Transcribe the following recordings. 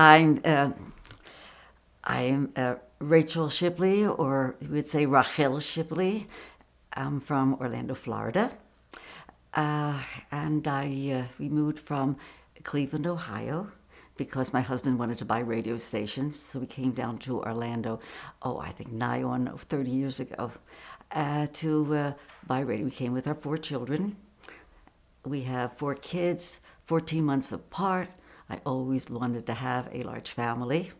I'm Rachel Shipley, or we would say Rachel Shipley. I'm from Orlando, Florida, and we moved from Cleveland, Ohio, because my husband wanted to buy radio stations. So we came down to Orlando, I think nigh on 30 years ago, to buy radio. We came with our 4 children. We have 4 kids, 14 months apart. I always wanted to have a large family.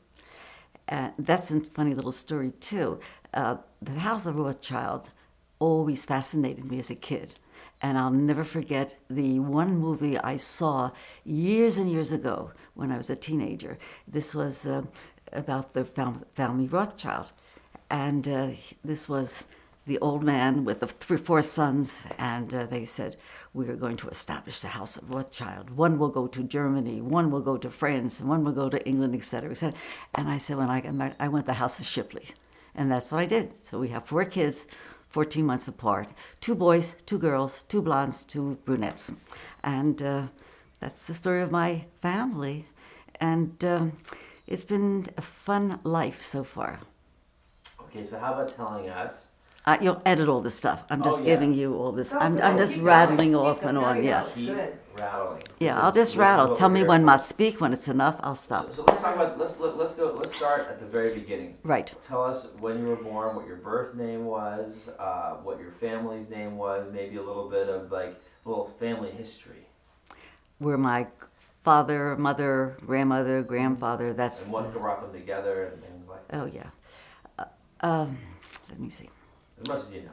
That's a funny little story, too. The House of Rothschild always fascinated me as a kid. And I'll never forget the one movie I saw years and years ago when I was a teenager. This was about the family Rothschild. And this was the old man with the 4 sons, and they said, we are going to establish the House of Rothschild. One will go to Germany, one will go to France, and one will go to England, et cetera, et cetera. And I said, when I got married, I went to the House of Shipley. And that's what I did. So we have 4 kids, 14 months apart, 2 boys, 2 girls, 2 blondes, 2 brunettes. And that's the story of my family. And it's been a fun life so far. Okay, so how about telling us? You'll edit all this stuff. I'm just giving you all this. No, I'm just rattling off and on, yeah. Keep rattling. Yeah, I'll just rattle. Tell me when I speak. When it's enough, I'll stop. So let's talk about, let's start at the very beginning. Right. Tell us when you were born, what your birth name was, what your family's name was, maybe a little bit of like a little family history. Where my father, mother, grandmother, grandfather, that's... And what brought them together and things like that. Oh, yeah. Let me see. As much as you know.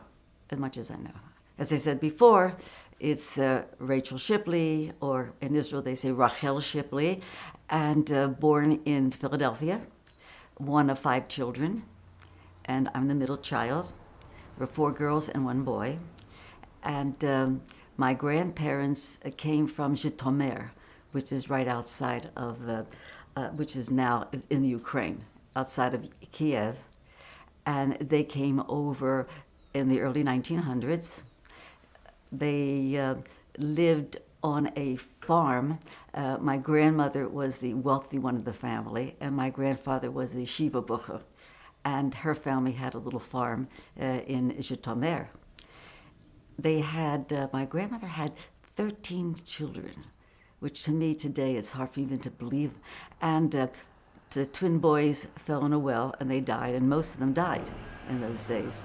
As much as I know. As I said before, it's Rachel Shipley, or in Israel they say Rachel Shipley, and born in Philadelphia, one of 5 children, and I'm the middle child. There were 4 girls and 1 boy. And my grandparents came from Zhytomyr, which is right outside of, which is now in the Ukraine, outside of Kiev. And they came over in the early 1900s. They lived on a farm. My grandmother was the wealthy one of the family, and my grandfather was the Shiva Bucher. And her family had a little farm in Zhytomyr. They had, my grandmother had 13 children, which to me today is hard for even to believe. And the twin boys fell in a well and they died, and most of them died in those days.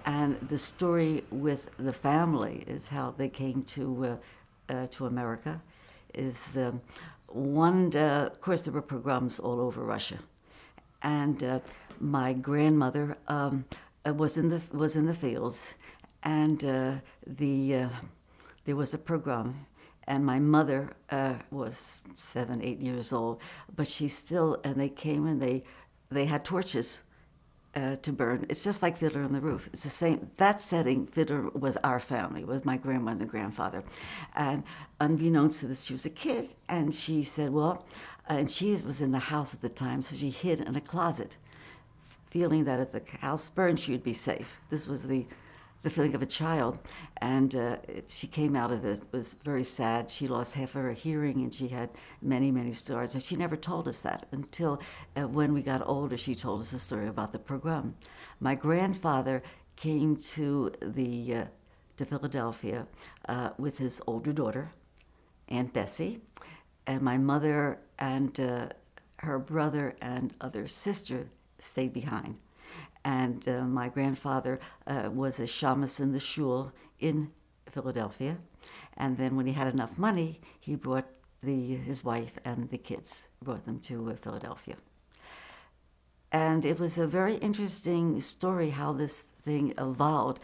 And the story with the family is how they came to America. Is of course there were pogroms all over Russia, and my grandmother was in the fields, and there was a pogrom. And my mother was 7, 8 years old, but and they came and they had torches to burn. It's just like Fiddler on the Roof. It's the same, that setting, Fiddler was our family, with my grandma and the grandfather. And unbeknownst to this, she was a kid, and she said, and she was in the house at the time, so she hid in a closet, feeling that if the house burned, she would be safe. This was the feeling of a child, and she came out of it. It was very sad. She lost half of her hearing, and she had many, many scars. And she never told us that until when we got older. She told us a story about the pogrom. My grandfather came to Philadelphia with his older daughter, Aunt Bessie, and my mother and her brother and other sister stayed behind. And my grandfather was a shamus in the shul in Philadelphia. And then when he had enough money, he brought his wife and the kids, brought them to Philadelphia. And it was a very interesting story how this thing evolved.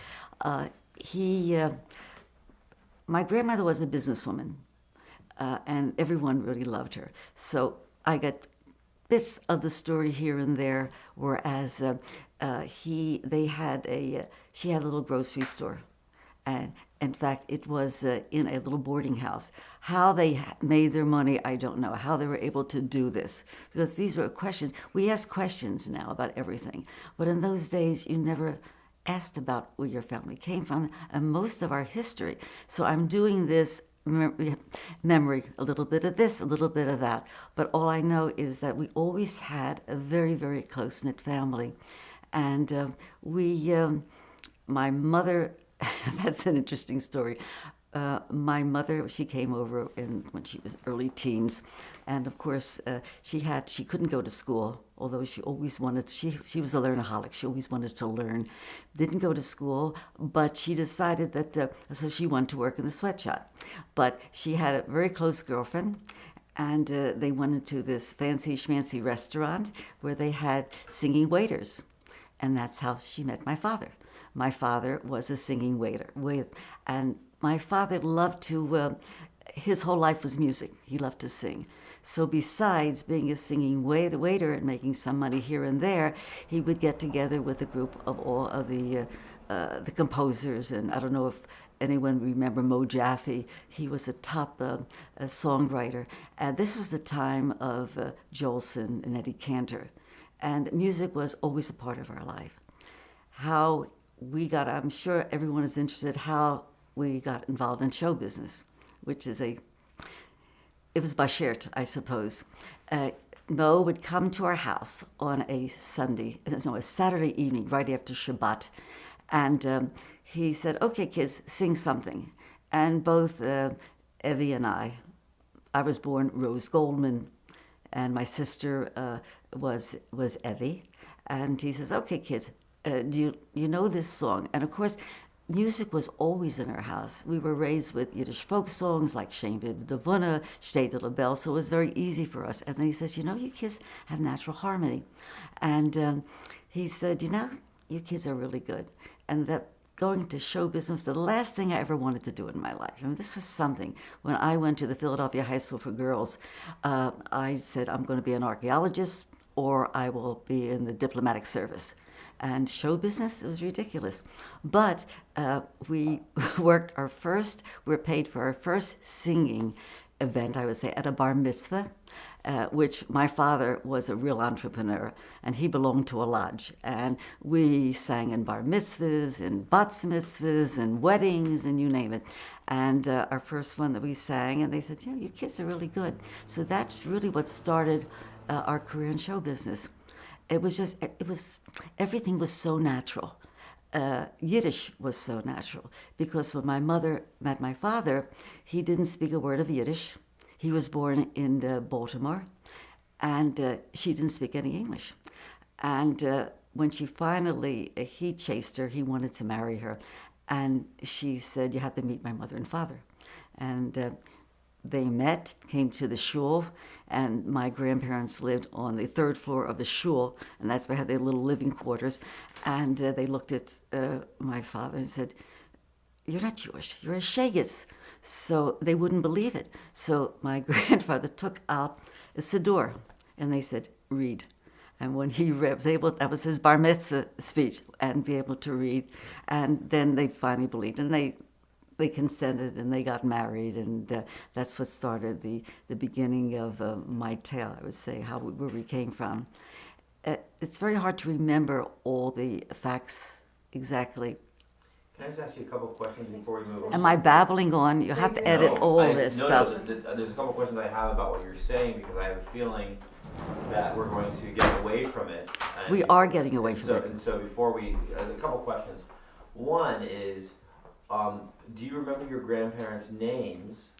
My grandmother was a businesswoman, and everyone really loved her. So I got bits of the story here and there, whereas she had a little grocery store, and in fact it was in a little boarding house. How they made their money, I don't know. How they were able to do this, because these were questions. We ask questions now about everything, but in those days you never asked about where your family came from and most of our history. So I'm doing this memory, a little bit of this, a little bit of that. But all I know is that we always had a very, very close-knit family. And my mother, that's an interesting story. My mother, she came over when she was early teens. And of course, she couldn't go to school, although she always wanted, she was a learnaholic. She always wanted to learn. Didn't go to school, but she decided that, so she went to work in the sweatshop. But she had a very close girlfriend, and they went into this fancy schmancy restaurant where they had singing waiters. And that's how she met my father. My father was a singing waiter. And my father loved to, his whole life was music. He loved to sing. So besides being a singing waiter and making some money here and there, he would get together with a group of all of the composers. And I don't know if anyone remember Mo Jaffe. He was a top songwriter. And this was the time of Jolson and Eddie Cantor. And music was always a part of our life. How we got, I'm sure everyone is interested, how we got involved in show business, which is it was bashert, I suppose. Mo would come to our house on a Saturday evening, right after Shabbat, and he said, "Okay, kids, sing something." And both Evie and I was born Rose Goldman, and my sister was Evie, and he says, "Okay, kids, do you know this song?" And of course, music was always in our house. We were raised with Yiddish folk songs like Shem V'Davuna, Shtei de la Bell, so it was very easy for us. And then he says, "You know, you kids have natural harmony." And he said, "You know, you kids are really good." And that going to show business was the last thing I ever wanted to do in my life. I mean, this was something. When I went to the Philadelphia High School for Girls, I said, I'm going to be an archaeologist or I will be in the diplomatic service. And show business, it was ridiculous. But we we were paid for our first singing event, I would say, at a bar mitzvah, which my father was a real entrepreneur, and he belonged to a lodge. And we sang in bar mitzvahs, in bat mitzvahs, and weddings, and you name it. And our first one that we sang, and they said, "Yeah, you kids are really good." So that's really what started our career in show business. Everything was so natural. Yiddish was so natural because when my mother met my father, he didn't speak a word of Yiddish. He was born in Baltimore, and she didn't speak any English. And when she finally, he chased her, he wanted to marry her, and she said, "You have to meet my mother and father." And they met, came to the shul, and my grandparents lived on the third floor of the shul, and that's where they had their little living quarters. And they looked at my father and said, "You're not Jewish, you're a Shagitz." So they wouldn't believe it. So my grandfather took out a siddur, and they said, "Read." And when he was able, that was his bar mitzvah speech, and be able to read. And then they finally believed, and they consented and they got married, and that's what started the beginning of my tale, I would say, where we came from. It's very hard to remember all the facts exactly. Can I just ask you a couple of questions before we move on? Am I babbling on? You have to edit this stuff. There's a couple of questions I have about what you're saying because I have a feeling that we're going to get away from it. We are getting away from it. And so before a couple of questions. One is, do you remember your grandparents' names?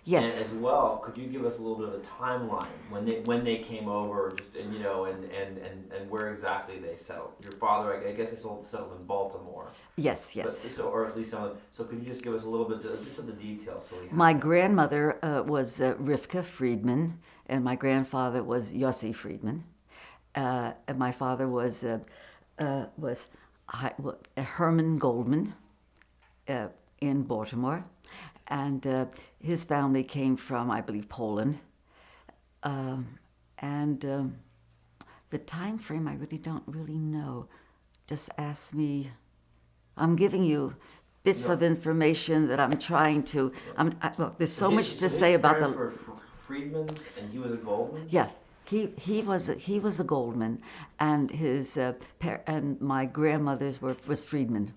Yes. And as well, could you give us a little bit of a timeline when they came over, just and where exactly they settled? Your father, I guess, they settled in Baltimore. Yes. Or at least some. So could you just give us a little bit just of the details? My grandmother was Rivka Friedman, and my grandfather was Yossi Friedman, and my father was Herman Goldman. In Baltimore, and his family came from, I believe, Poland. And the time frame, I really don't really know. Just ask me. I'm giving you bits of information that I'm trying to. Look, there's so much to say about the. Were Friedmans, and he was a Goldman. Yeah. He was a Goldman, and his and my grandmother's was Friedman.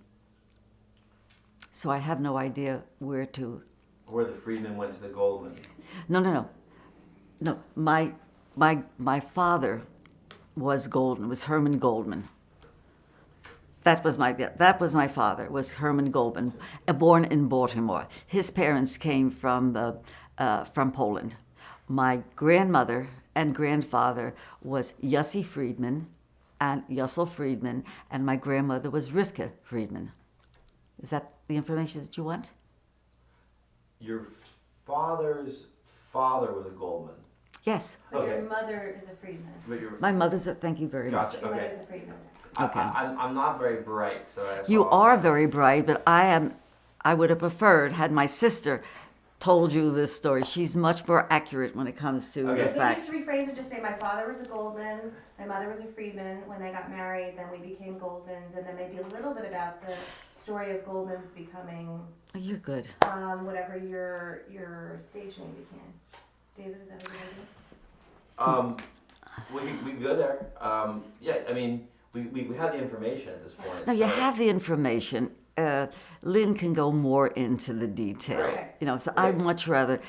So I have no idea where to where the Friedman went to the Goldman. No. My father was Goldman, was Herman Goldman. That was my father, was Herman Goldman, born in Baltimore. His parents came from Poland. My grandmother and grandfather was Yossi Friedman and Yossel Friedman, and my grandmother was Rivka Friedman. Is that the information that you want? Your father's father was a Goldman. Yes. But Okay. your mother is a Friedman. My mother's thank you very much. Gotcha. Your Okay. mother's a Friedman. Okay. I'm not very bright, so I You are apologize. very bright, but I would have preferred had my sister told you this story. She's much more accurate when it comes to Okay. the Maybe facts. just rephrase it, just say my father was a Goldman, my mother was a Friedman. When they got married, then we became Goldmans, and then maybe a little bit about the story of Goldmans becoming You're good. whatever your stage name became. David, is that what you're doing? We can go there. Yeah, I mean, we have the information at this point. Now you so- have the information. Lynn can go more into the detail. Right. You know, so I'd much rather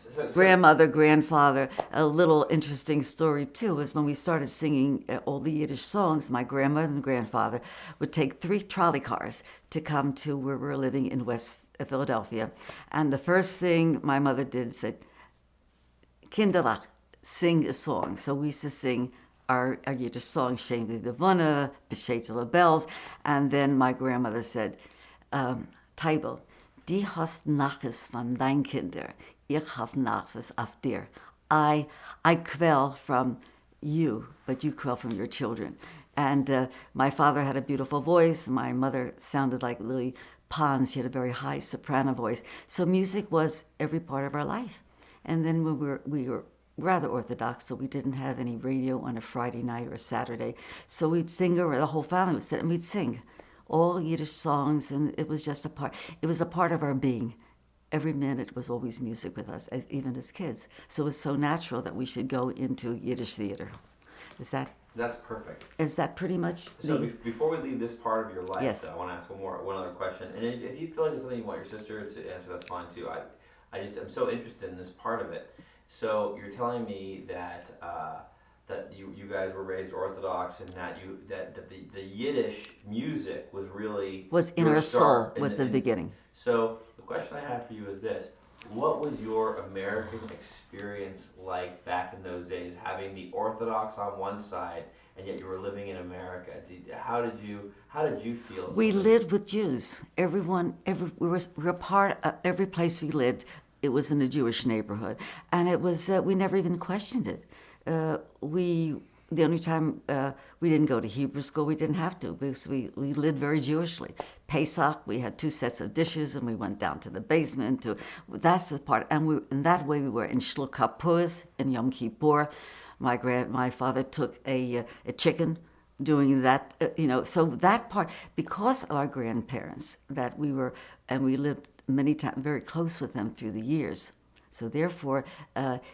so- grandmother, grandfather. A little interesting story too was when we started singing all the Yiddish songs. My grandmother and grandfather would take 3 trolley cars to come to where we were living in West Philadelphia, and the first thing my mother did said, "Kinderlach, sing a song." So we used to sing our Yiddish song, "Shem the Devonna," "Beshetel Bells," and then my grandmother said, "Teibel, die hast Nachricht von dein Kinder, ich hab Nachricht auf dir." I quell from you, but you quell from your children. And my father had a beautiful voice. My mother sounded like Lily Pons. She had a very high soprano voice. So music was every part of our life. And then we were rather Orthodox, so we didn't have any radio on a Friday night or a Saturday. So we'd sing, or the whole family would sit and we'd sing all Yiddish songs, and it was just it was a part of our being. Every minute was always music with us, even as kids. So it was so natural that we should go into Yiddish theater. That's perfect. Is that pretty much So before we leave this part of your life, Yes. though, I want to ask one other question. And if you feel like there's something you want your sister to answer, that's fine too. I'm so interested in this part of it. So you're telling me that that you guys were raised Orthodox, and that the Yiddish music was really was in your our soul, start was the beginning. So the question I have for you is this: what was your American experience like back in those days, having the Orthodox on one side, and yet you were living in America? How did you feel? We lived with Jews. We were part of every place we lived. It was in a Jewish neighborhood, and it was we never even questioned it. The only time we didn't go to Hebrew school, we didn't have to, because we lived very Jewishly. Pesach, we had 2 sets of dishes, and we went down to the basement. That's the part, and in that way we were in Shluk HaPuris, in Yom Kippur. My father took a chicken doing that, so that part, because of our grandparents, that we lived many times very close with them through the years. So therefore,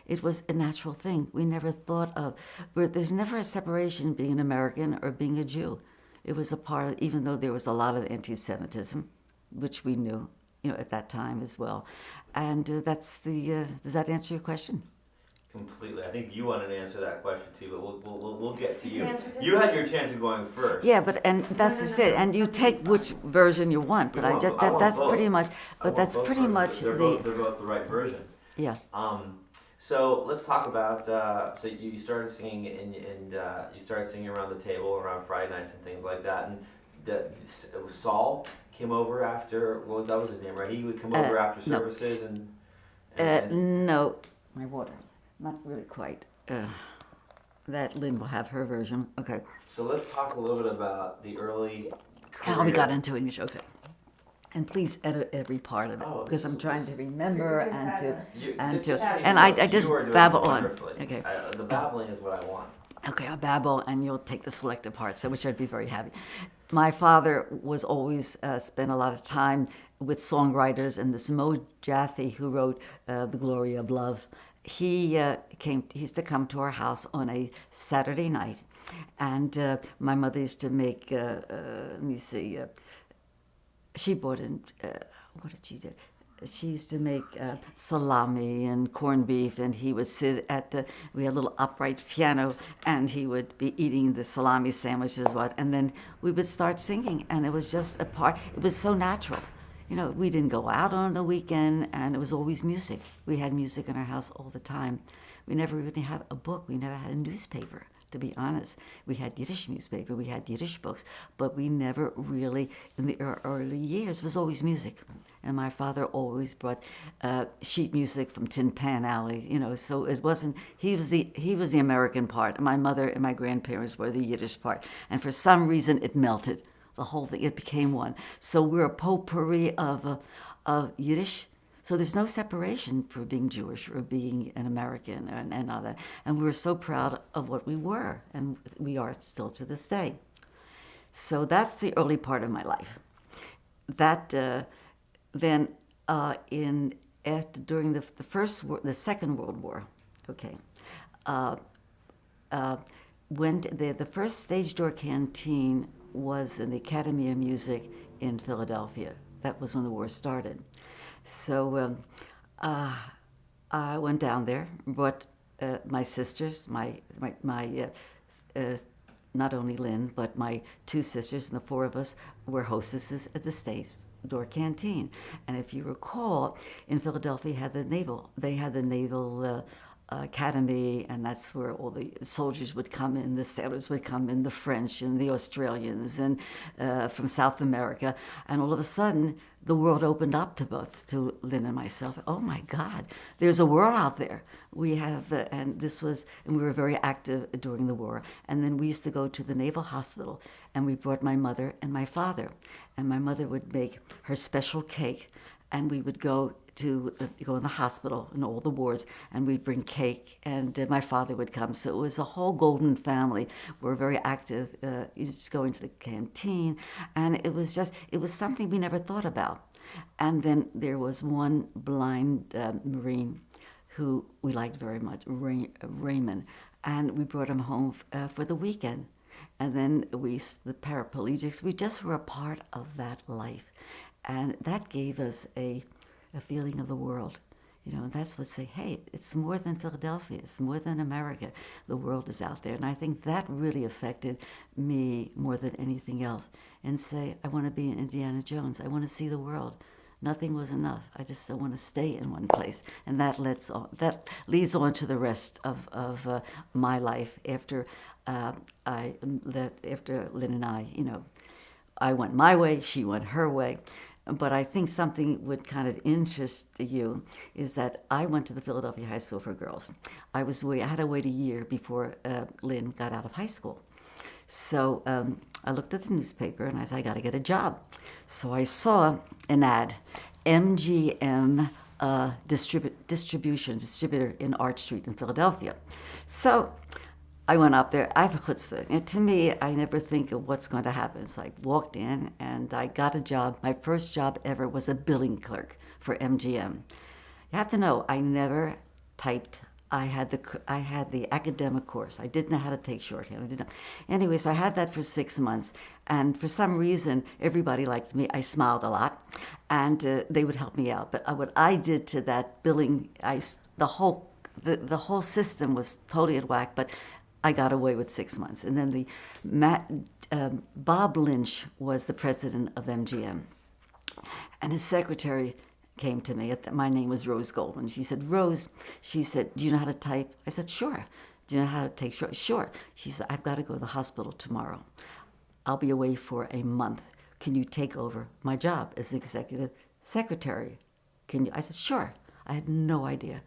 it was a natural thing. We never thought of, there's never a separation being an American or being a Jew. It was a part of, even though there was a lot of anti-Semitism, which we knew, at that time as well. And does that answer your question? Completely. I think you wanted to answer that question too, but we'll get to you. can answer it. You had your chance of going first. Yeah, and that's just it. And you take which version you want, but that's both. pretty much. I But want that's both pretty versions. much They're both the right version. Yeah. So let's talk about. So you started singing and you started singing around the table around Friday nights and things like that. And it was Saul came over after. Well, that was his name, right? He would come over after services and No, my water. Not really quite. That Lynn will have her version. Okay. So let's talk a little bit about the early. How we got into English. Okay. And please edit every part of it, Oh, because I'm trying to remember You're doing and I just you are doing babble on. wonderfully. Okay. The babbling is what I want. Okay, I'll babble, and you'll take the selected parts, which I'd be very happy. My father was always spent a lot of time with songwriters, and this Mo Jaffe, who wrote "The Glory of Love," he used to come to our house on a Saturday night, and my mother used to make. Let me see. She bought in. What did she do? she used to make salami and corned beef, and he would sit at we had a little upright piano, and he would be eating the salami sandwiches, and then we would start singing, and it was just a part, it was so natural. You know, we didn't go out on the weekend, and it was always music. We had music in our house all the time. We never really had a book. We never had a newspaper, to be honest. We had Yiddish newspaper, we had Yiddish books, but we never really, in the early years, it was always music. And my father always brought sheet music from Tin Pan Alley, you know, so it wasn't, he was the American part. My mother and my grandparents were the Yiddish part. And for some reason, it melted. The whole thing, it became one. So we're a potpourri of Yiddish. So there's no separation for being Jewish or being an American and all that. And we were so proud of what we were, and we are still to this day. So that's the early part of my life. That then during the Second World War, okay, when the first stage door canteen was in the Academy of Music in Philadelphia. That was when the war started. So I went down there, brought my sisters, not only Lynn, but my two sisters, and the four of us were hostesses at the Stage Door Canteen. And if you recall, in Philadelphia, they had the Naval Academy, and that's where all the soldiers would come in, the sailors would come in, the French and the Australians and from South America. And all of a sudden, the world opened up to Lynn and myself. Oh my God, there's a world out there. We have, and we were very active during the war. And then we used to go to the Naval Hospital, and we brought my mother and my father. And my mother would make her special cake, and we would go in the hospital in all the wards, and we'd bring cake, and my father would come. So it was a whole golden family. We're very active, just going to the canteen, and it was something we never thought about. And then there was one blind Marine who we liked very much, Raymond, and we brought him home for the weekend. And then the paraplegics, we just were a part of that life. And that gave us a feeling of the world, you know, and that's what say, hey, it's more than Philadelphia, it's more than America. The world is out there. And I think that really affected me more than anything else. And say, I want to be Indiana Jones. I want to see the world. Nothing was enough. I just don't want to stay in one place. And that leads on to the rest of my life after after Lynn and I, you know, I went my way, she went her way. But I think something would kind of interest you is that I went to the Philadelphia High School for Girls. I had to wait a year before Lynn got out of high school. So I looked at the newspaper and I said, I got to get a job. So I saw an ad, MGM distributor in Arch Street in Philadelphia. So I went up there. I have a chutzpah. And to me, I never think of what's going to happen. So I walked in and I got a job. My first job ever was a billing clerk for MGM. You have to know, I never typed. I had the academic course. I didn't know how to take shorthand. Anyway, so I had that for 6 months. And for some reason, everybody liked me. I smiled a lot, and they would help me out. But what I did to that billing, the whole system was totally at whack. But I got away with 6 months. And then Bob Lynch was the president of MGM. And his secretary came to me. My name was Rose Goldman. She said, Rose, she said, do you know how to type? I said, sure. Do you know how to take short? Sure. She said, I've got to go to the hospital tomorrow. I'll be away for a month. Can you take over my job as executive secretary? Can you? I said, sure. I had no idea.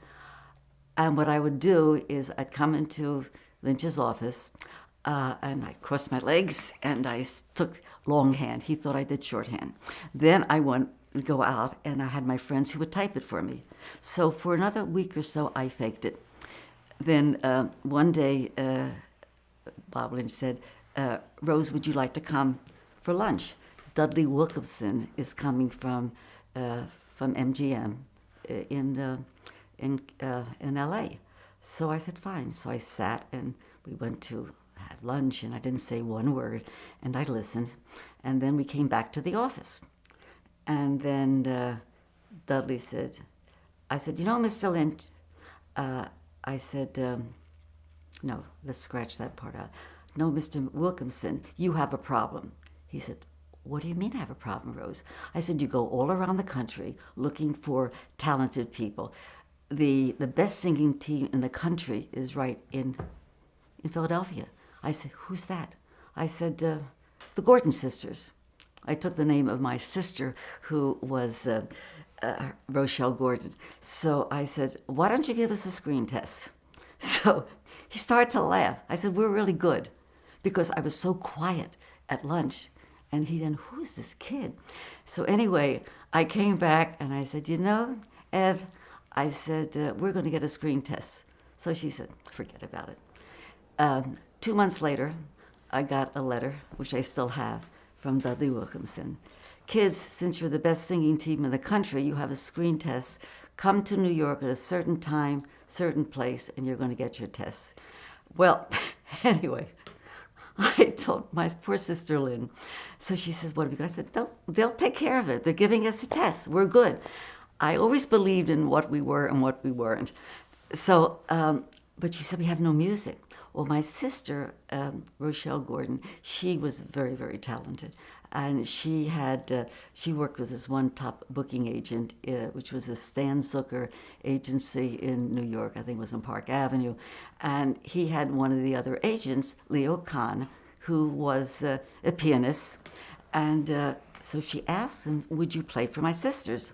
And what I would do is I'd come into Lynch's office, and I crossed my legs, and I took longhand. He thought I did shorthand. Then I would go out, and I had my friends who would type it for me. So for another week or so, I faked it. Then one day, Bob Lynch said, Rose, would you like to come for lunch? Dudley Wilkinson is coming from MGM in L.A. So I said, fine. So I sat, and we went to have lunch, and I didn't say one word, and I listened. And then we came back to the office. And then Dudley said, I said, you know, Mr. Lynch, I said, no, let's scratch that part out. No, Mr. Wilkinson, you have a problem. He said, what do you mean I have a problem, Rose? I said, you go all around the country looking for talented people. The best singing team in the country is right in Philadelphia. I said, who's that? I said, the Burton Sisters. I took the name of my sister, who was Rochelle Gordon. So I said, why don't you give us a screen test? So he started to laugh. I said, we're really good, because I was so quiet at lunch. And he didn't, who is this kid? So anyway, I came back and I said, you know, Ev, I said, we're going to get a screen test. So she said, forget about it. 2 months later, I got a letter, which I still have, from Dudley Wilkinson. Kids, since you're the best singing team in the country, you have a screen test. Come to New York at a certain time, certain place, and you're going to get your tests. Well, anyway, I told my poor sister Lynn. So she says, what are we going to do? I said, they'll take care of it. They're giving us a test. We're good. I always believed in what we were and what we weren't. So, but she said, we have no music. Well, my sister, Rochelle Gordon, she was very, very talented. And she worked with this one top booking agent, which was a Stan Zucker agency in New York. I think it was on Park Avenue. And he had one of the other agents, Leo Kahn, who was a pianist. And so she asked him, would you play for my sisters?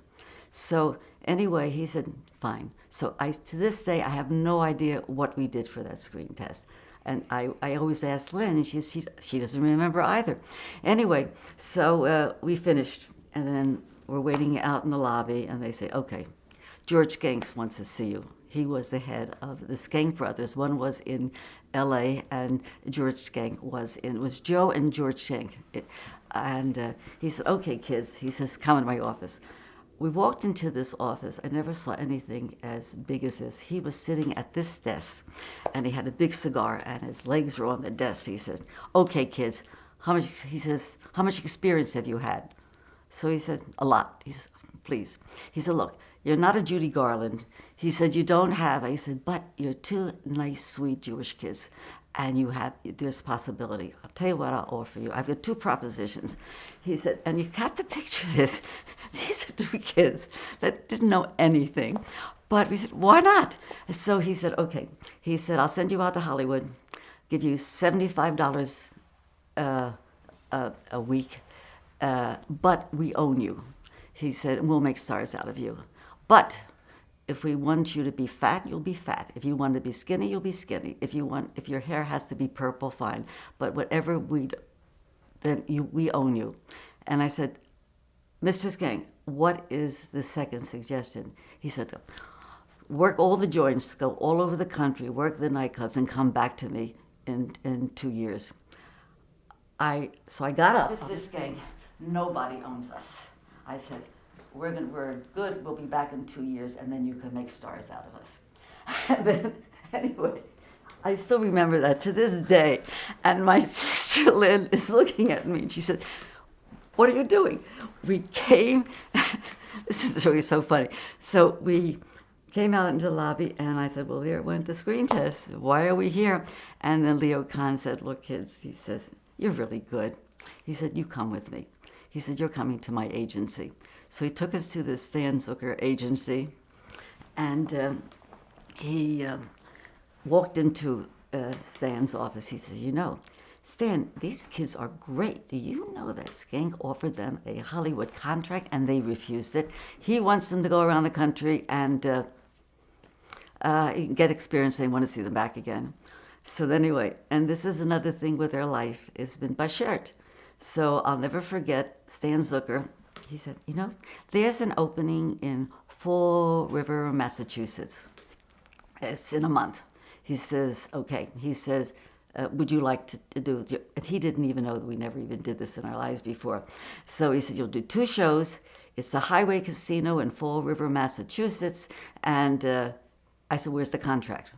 So anyway, he said, fine. So to this day, I have no idea what we did for that screen test. And I always ask Lynn, and she doesn't remember either. Anyway, so we finished, and then we're waiting out in the lobby, and they say, okay, George Skanks wants to see you. He was the head of the Skank brothers. One was in L.A., and George Skank was Joe and George Skank. And he said, okay, kids, he says, come in my office. We walked into this office. I never saw anything as big as this. He was sitting at this desk, and he had a big cigar, and his legs were on the desk. He says, okay, kids, how much experience have you had? So he said, a lot. He said, please. He said, look, you're not a Judy Garland. He said, you don't have. He said, but you're two nice, sweet Jewish kids, and there's a possibility. I'll tell you what I'll offer you. I've got two propositions. He said, and you got to picture this. These are two kids that didn't know anything. But we said, why not? So he said, okay. He said, I'll send you out to Hollywood, give you $75 a week, but we own you. He said, and we'll make stars out of you. But if we want you to be fat, you'll be fat. If you want to be skinny, you'll be skinny. If your hair has to be purple, fine. But whatever we own you. And I said, Mr. Skank, what is the second suggestion? He said, work all the joints, go all over the country, work the nightclubs, and come back to me in 2 years. So I got up. Mr. Skank, nobody owns us. I said, we're good, we'll be back in 2 years, and then you can make stars out of us. And then, anyway, I still remember that to this day. And my sister Lynn is looking at me, and she said, what are you doing? We came, this is really so funny. So we came out into the lobby, and I said, well, there went the screen test. Why are we here? And then Leo Kahn said, look, kids, he says, you're really good. He said, you come with me. He said, you're coming to my agency. So he took us to the Stan Zucker agency, and he walked into Stan's office. He says, you know, Stan, these kids are great. Do you know that Skank offered them a Hollywood contract and they refused it? He wants them to go around the country and get experience. They want to see them back again. So anyway, and this is another thing with their life. It's been bashert. So I'll never forget Stan Zucker. He said, you know, there's an opening in Fall River, Massachusetts. It's in a month. He says, okay. He says, would you like to do it? He didn't even know that we never even did this in our lives before. So he said, you'll do 2 shows. It's the Highway Casino in Fall River, Massachusetts. And I said, where's the contract?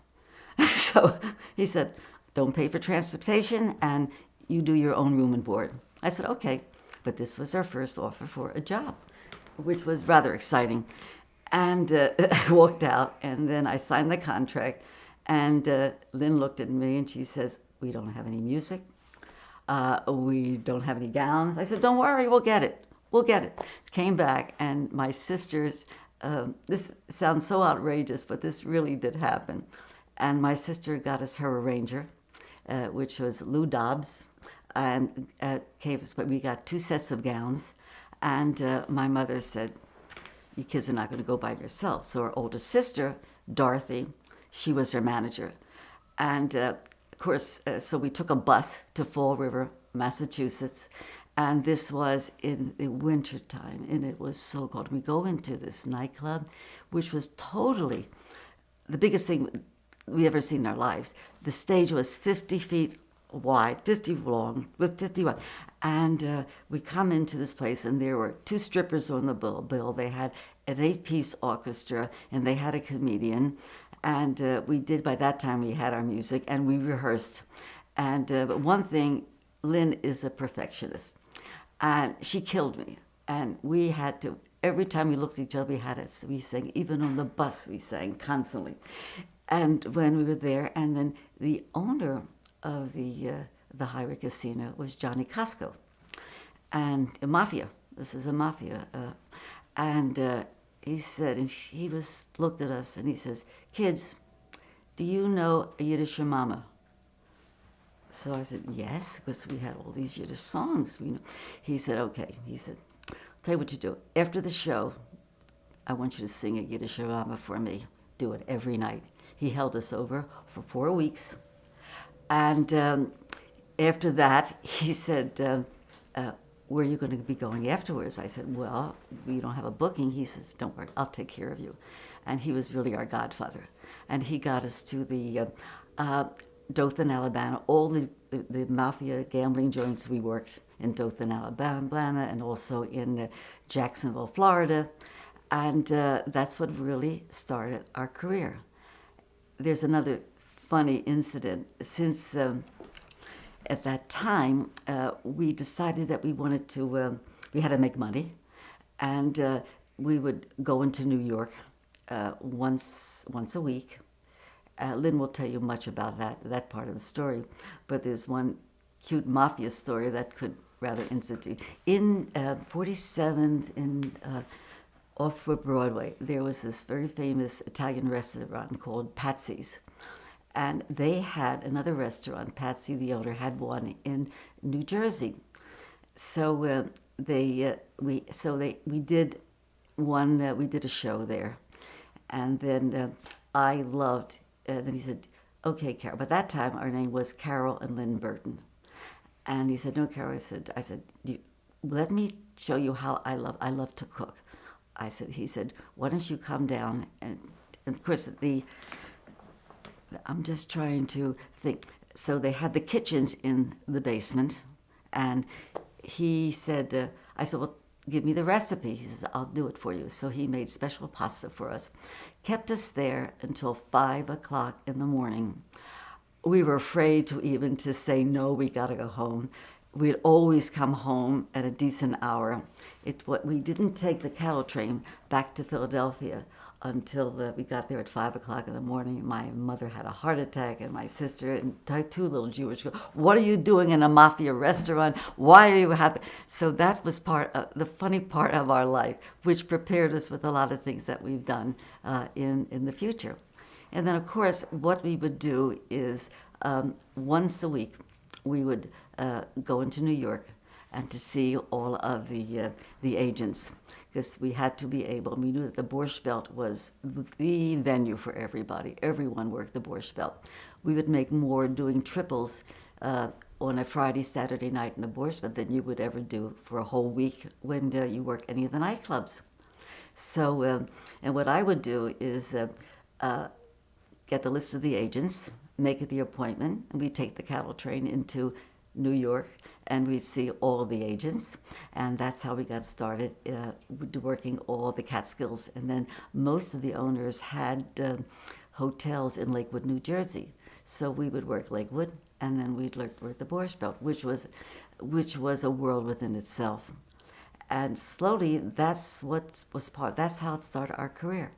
So he said, don't pay for transportation, and you do your own room and board. I said, okay. But this was our first offer for a job. which was rather exciting. And I walked out, and then I signed the contract. And Lynn looked at me, and she says, "We don't have any music. We don't have any gowns." I said, "Don't worry, we'll get it. We'll get it." Came back, and my sisters, this sounds so outrageous, but this really did happen. And my sister got us her arranger, which was Lou Dobbs, and gave us, but we got 2 sets of gowns. And my mother said, "You kids are not going to go by yourselves." So our oldest sister, Dorothy, she was her manager. And of course, so we took a bus to Fall River, Massachusetts. And this was in the winter time, and it was so cold. We go into this nightclub, which was totally the biggest thing we ever seen in our lives. The stage was 50 feet wide, 50 long, with 50 wide. And we come into this place, and there were 2 strippers on the bill. They had an 8-piece orchestra, and they had a comedian. And we did, by that time, we had our music, and we rehearsed. And but one thing, Lynn is a perfectionist. And she killed me. And we had to, every time we looked at each other, we sang. Even on the bus, we sang constantly. And when we were there, and then the owner of the Highway Casino was Johnny Costco, and a mafia. This is a mafia. And he said, and he looked at us, and he says, "Kids, do you know a Yiddish mama?" So I said, "Yes," because we had all these Yiddish songs. He said, "Okay." He said, "I'll tell you what you do. After the show, I want you to sing a Yiddish mama for me. Do it every night." He held us over for 4 weeks. And after that, he said, "Where are you going to be going afterwards?" I said, "Well, we don't have a booking." He says, "Don't worry, I'll take care of you." And he was really our godfather. And he got us to the Dothan, Alabama. All the mafia gambling joints, we worked in Dothan, Alabama, and also in Jacksonville, Florida. And that's what really started our career. There's another funny incident. Since at that time, we decided that we wanted to, we had to make money, and we would go into New York once a week. Lynn will tell you much about that part of the story, but there's one cute mafia story that could rather institute. In 47th in off of Broadway, there was this very famous Italian restaurant called Patsy's. And they had another restaurant, Patsy, the owner, had one in New Jersey. So we did a show there. And then I loved, then he said, "Okay, Carol." By that time, our name was Carol and Lynn Burton. And he said, "No, Carol." I said, "Let me show you how I love to cook." He said, "Why don't you come down?" And of course, I'm just trying to think. So they had the kitchens in the basement, and he said, I said, "Well, give me the recipe." He says, "I'll do it for you." So he made special pasta for us, kept us there until 5 o'clock in the morning. We were afraid to say, "No, we got to go home." We'd always come home at a decent hour. We didn't take the cattle train back to Philadelphia until we got there at 5 o'clock in the morning. My mother had a heart attack, and my sister and 2 little Jewish girls. "What are you doing in a mafia restaurant? Why are you happy?" So that was the funny part of our life, which prepared us with a lot of things that we've done in the future. And then, of course, what we would do is once a week, we would go into New York and to see all of the agents, because we had to be able, we knew that the Borscht Belt was the venue for everybody. Everyone worked the Borscht Belt. We would make more doing triples on a Friday, Saturday night in the Borscht Belt than you would ever do for a whole week when you work any of the nightclubs. So, and what I would do is get the list of the agents, make the appointment, and we'd take the cattle train into New York, and we'd see all the agents, and that's how we got started working all the Catskills. And then most of the owners had hotels in Lakewood, New Jersey, so we would work Lakewood, and then we'd work the Borscht Belt, which was a world within itself. And slowly, that's how it started our career.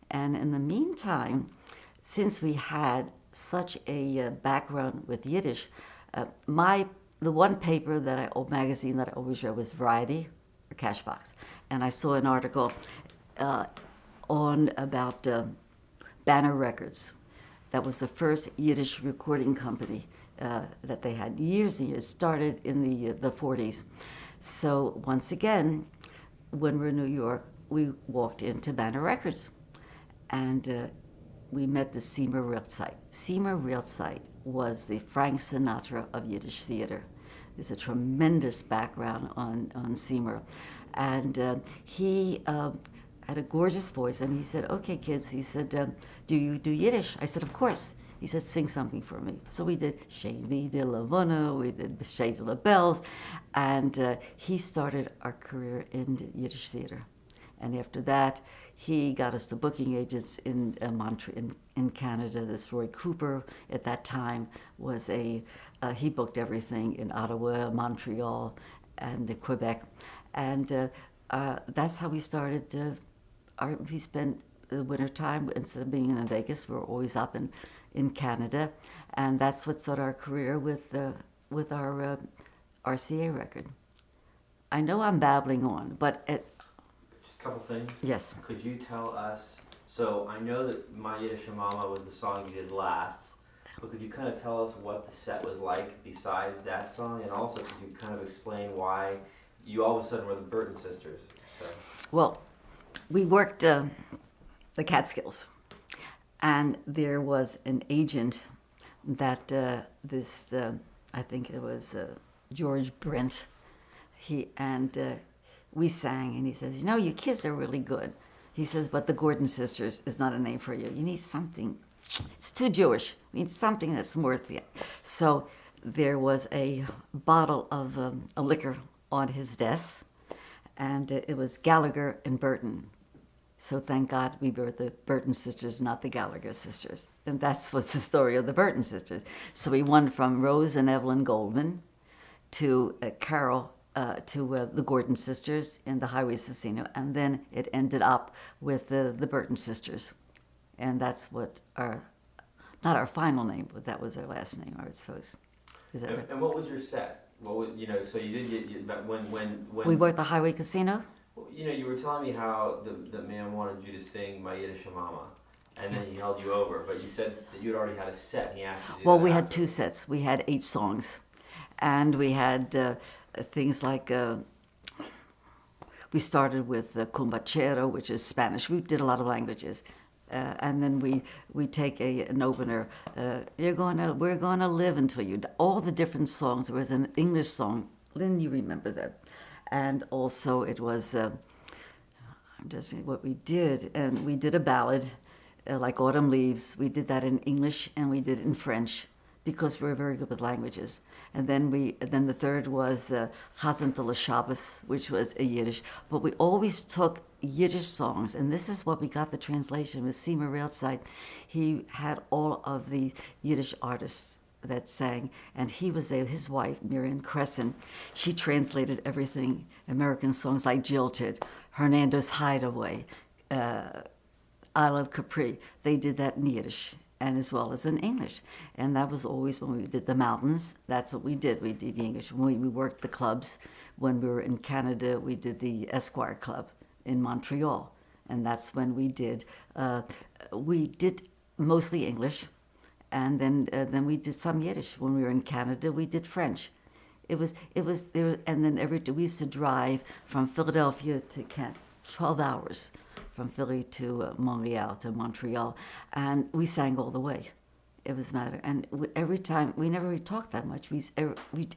And in the meantime, since we had such a background with Yiddish, the one paper magazine that I always read was Variety or Cashbox. And I saw an article on about Banner Records. That was the first Yiddish recording company that they had years and years, started in the 40s. So once again, when we're in New York, we walked into Banner Records, and we met the Seymour Realzeit. Seymour Realzeit was the Frank Sinatra of Yiddish theater. There's a tremendous background on Seymour, and he had a gorgeous voice, and he said, "Okay, kids," he said, "do you do Yiddish?" I said, "Of course." He said, "Sing something for me." So we did Shevi de Lavona, we did Shades of the Bells, and he started our career in Yiddish theater. And after that, he got us the booking agents in Montreal, in Canada. This Roy Cooper at that time was he booked everything in Ottawa, Montreal, and Quebec, and that's how we started. We spent the winter time, instead of being in Vegas, we were always up in Canada, and that's what started our career with our RCA record. I know I'm babbling on, but Just a couple things. Yes. Could you tell us? So I know that My Yiddish Mama was the song you did last, but could you kind of tell us what the set was like besides that song, and also could you kind of explain why you all of a sudden were the Burton Sisters? So. Well, we worked the Catskills, and there was an agent that I think it was George Brent. We sang, and he says, "You kids are really good." He says, "But the Gordon Sisters is not a name for you. You need something. It's too Jewish. You need something that's worthy." So there was a bottle of a liquor on his desk, and it was Gallagher and Burton. So thank God we were the Burton Sisters, not the Gallagher Sisters. And that was the story of the Burton Sisters. So we went from Rose and Evelyn Goldman to Carol, to the Gordon Sisters in the Highway Casino, and then it ended up with the Burton Sisters. And that's what not our final name, but that was our last name, I would suppose. Is that right? And what was your set? What was, so you did when We worked the Highway Casino. You were telling me how the man wanted you to sing My Yiddish Mama, and then he held you over, but you said that you'd already had a set, and he asked you to do Well, that we had after. 2 sets. We had 8 songs, and we had things like we started with Cumbachero, which is Spanish. We did a lot of languages, and then we take an opener. We're gonna live until you. All the different songs. There was an English song. Lynn, you remember that? And also it was, I'm just saying what we did, and we did a ballad like Autumn Leaves. We did that in English and we did it in French because we were very good with languages. And then the third was Chazan to Shabbos, which was a Yiddish. But we always took Yiddish songs, and this is what we got the translation with Seymour Realzeit. He had all of the Yiddish artists that sang, and he was there. His wife, Miriam Crescent, she translated everything, American songs like Jilted, Hernando's Hideaway, I Love Capri. They did that in Yiddish and as well as in English. And that was always when we did the mountains. That's what we did. We did English. When we worked the clubs, when we were in Canada, we did the Esquire Club in Montreal. And that's when we did mostly English. And then we did some Yiddish. When we were in Canada, we did French. It was there, and then we used to drive from Philadelphia to Kent, 12 hours, from Philly to Montreal, and we sang all the way. It was matter, and every time we never really talked that much.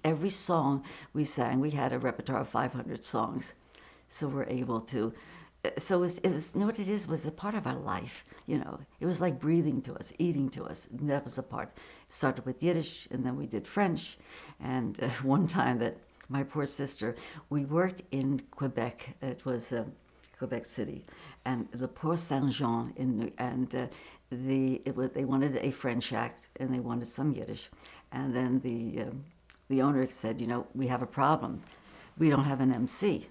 Every song we sang, we had a repertoire of 500 songs, so we're able to. So it was you know what it is was a part of our life. It was like breathing to us, eating to us. And that was a part. It started with Yiddish, and then we did French. And one time that my poor sister, we worked in Quebec. It was Quebec City, and the Port Saint-Jean they wanted a French act, and they wanted some Yiddish. And then the owner said, we have a problem. We don't have an MC.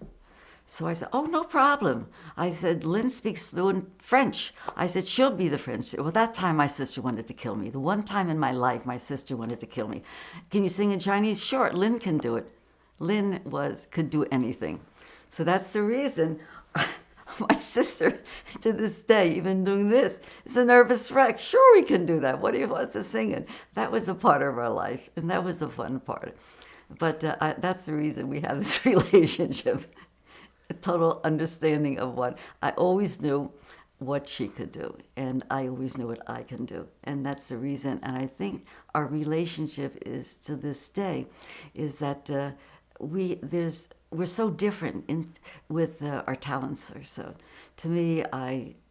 So I said, oh, no problem. I said, Lynn speaks fluent French. I said, she'll be the French. Well, that time my sister wanted to kill me. The one time in my life my sister wanted to kill me. Can you sing in Chinese? Sure, Lynn can do it. Lynn could do anything. So that's the reason my sister, to this day, even doing this, is a nervous wreck. Sure, we can do that. What do you want to sing it? That was a part of our life, and that was the fun part. But that's the reason we have this relationship. A total understanding of what I always knew what she could do, and I always knew what I can do, and that's the reason. And I think our relationship is to this day, is that we're so different with our talents. Or so, to me,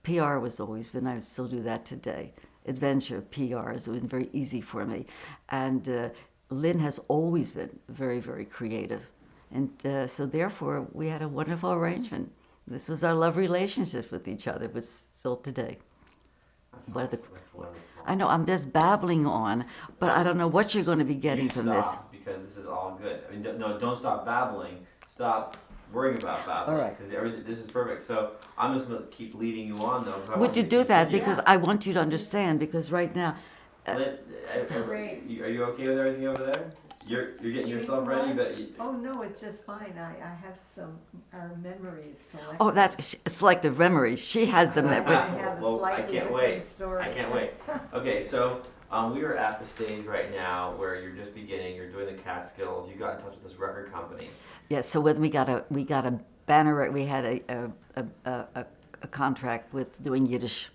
PR was always been. I still do that today. Adventure PR has been very easy for me, and Lynn has always been very, very creative. And so therefore, we had a wonderful arrangement. This was our love relationship with each other, but still today. That's wonderful. I know, I'm just babbling on, but I don't know what you're going to be getting from this. Because this is all good. I mean, don't stop babbling. Stop worrying about babbling. All right. Because this is perfect. So I'm just going to keep leading you on, though. 'Cause I Would want you to do that? continue. Because I want you to understand, because right now, Lynn, Great. are you okay with everything over there? You're getting yourself ready, but Oh, no, it's just fine. I have our memories selected. oh, that's selective memory. She has the memory. I have a well, I slightly can't different wait. story. I can't wait. Okay, so we are at the stage right now where you're just beginning. You're doing the Catskills. You got in touch with this record company. Yeah, so when we got a banner, we had a contract with doing Yiddish,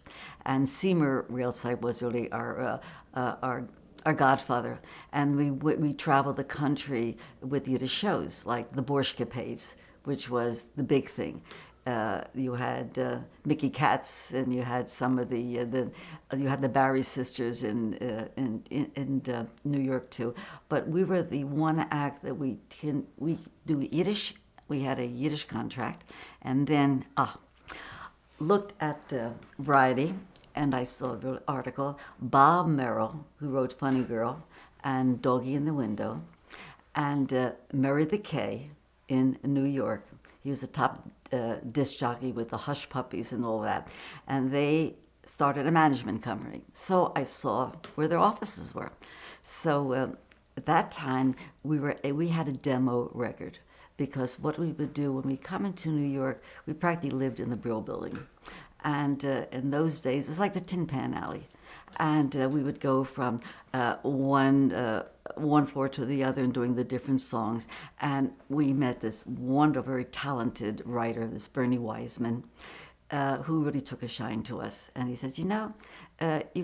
and Seymour Realside was really our godfather, and we traveled the country with Yiddish shows like the Borscht, which was the big thing. You had Mickey Katz, and you had some of you had the Barry sisters in New York too. But we were the one act that we do Yiddish. We had a Yiddish contract, and then looked at Variety, and I saw an article. Bob Merrill, who wrote Funny Girl and Doggy in the Window, and Mary the K in New York. He was a top disc jockey with the Hush Puppies and all that. And they started a management company. So I saw where their offices were. So at that time, we had a demo record, because what we would do when we come into New York, we practically lived in the Brill Building. And in those days, it was like the Tin Pan Alley. And we would go from one floor to the other and doing the different songs. And we met this wonderful, very talented writer, this Bernie Wiseman, who really took a shine to us. And he says, you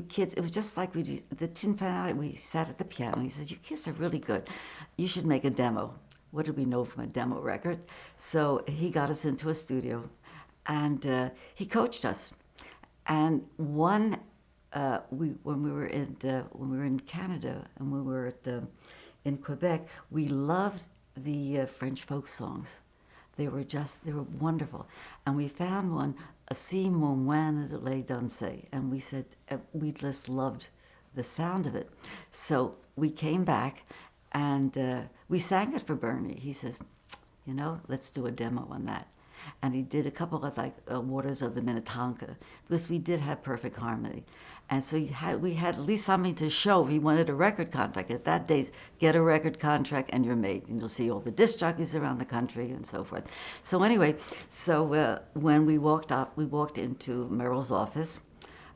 kids, it was just like we do the Tin Pan Alley. We sat at the piano. He says, you kids are really good. You should make a demo. What did we know from a demo record? So he got us into a studio, and he coached us. And when we were in Canada and we were in Quebec, we loved the French folk songs. They were wonderful. And we found one, Si mon moine de les danser, and we said we just loved the sound of it. So we came back, and we sang it for Bernie. He says, let's do a demo on that. And he did a couple of Waters of the Minnetonka, because we did have perfect harmony. And so we had at least something to show. If he wanted a record contract at that day, get a record contract and you're made. And you'll see all the disc jockeys around the country and so forth. So anyway, when we walked into Merrill's office,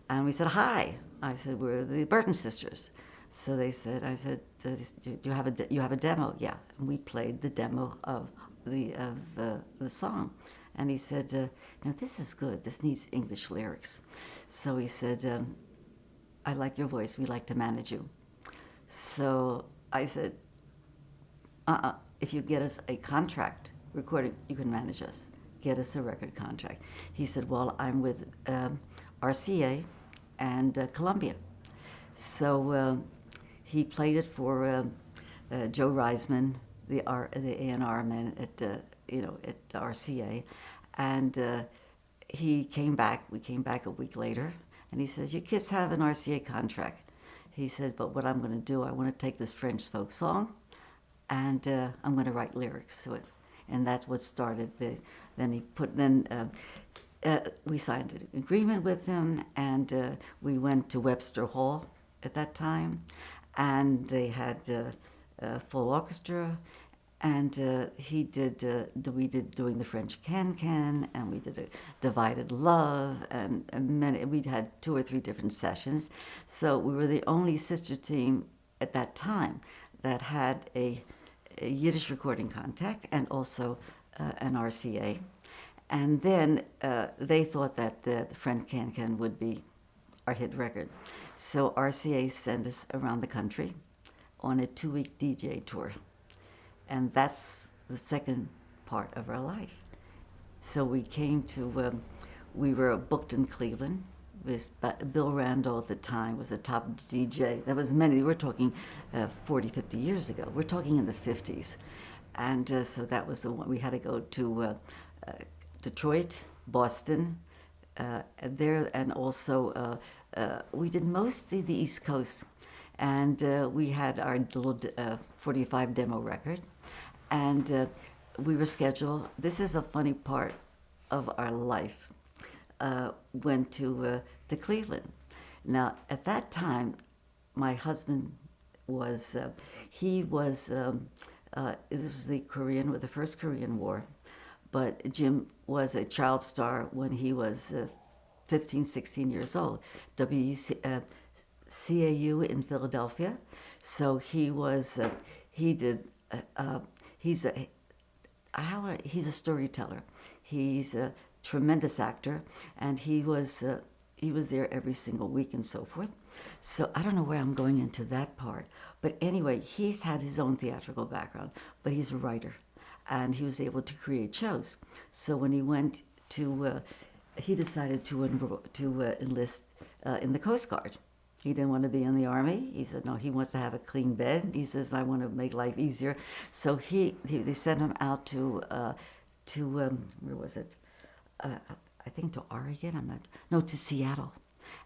and we said, hi. I said, we're the Burton Sisters. So I said, do you have a demo? Yeah. And we played the demo of the song. And he said, this is good. This needs English lyrics. So he said, I like your voice. We'd like to manage you. So I said, if you get us a contract recording, you can manage us. Get us a record contract. He said, well, I'm with RCA and Columbia. So he played it for Joe Reisman, the A&R man at RCA, and he came back. We came back a week later, and he says, "You kids have an RCA contract." He said, "But what I'm going to do, I want to take this French folk song, and I'm going to write lyrics to it." and that's what started the. We signed an agreement with him, and we went to Webster Hall at that time, and they had a full orchestra, and we did Doing the French Can-Can, and we did a Divided Love, and we'd had 2 or 3 different sessions. So we were the only sister team at that time that had a Yiddish recording contract and also an RCA. And then they thought that the French Can-Can would be our hit record. So RCA sent us around the country on a 2-week DJ tour. And that's the second part of our life. So we came to, we were booked in Cleveland. Bill Randall at the time was a top DJ. There was many, we're talking 40, 50 years ago. We're talking in the 50s. And so that was the one. We had to go to Detroit, Boston, there, and also we did mostly the East Coast. And we had our little 45 demo record. And we were scheduled, this is a funny part of our life, went to Cleveland. Now, at that time, my husband was, it was the Korean, with the first Korean War, but Jim was a child star when he was 15, 16 years old. CAU in Philadelphia. So he was, he's a storyteller. He's a tremendous actor, and he was there every single week and so forth. So I don't know where I'm going into that part, but anyway, he's had his own theatrical background, but he's a writer, and he was able to create shows. So when he went to, he decided to enlist in the Coast Guard. He didn't want to be in the Army. He said, no, he wants to have a clean bed. He says, I want to make life easier. So they sent him out to where was it? I think to Oregon, to Seattle.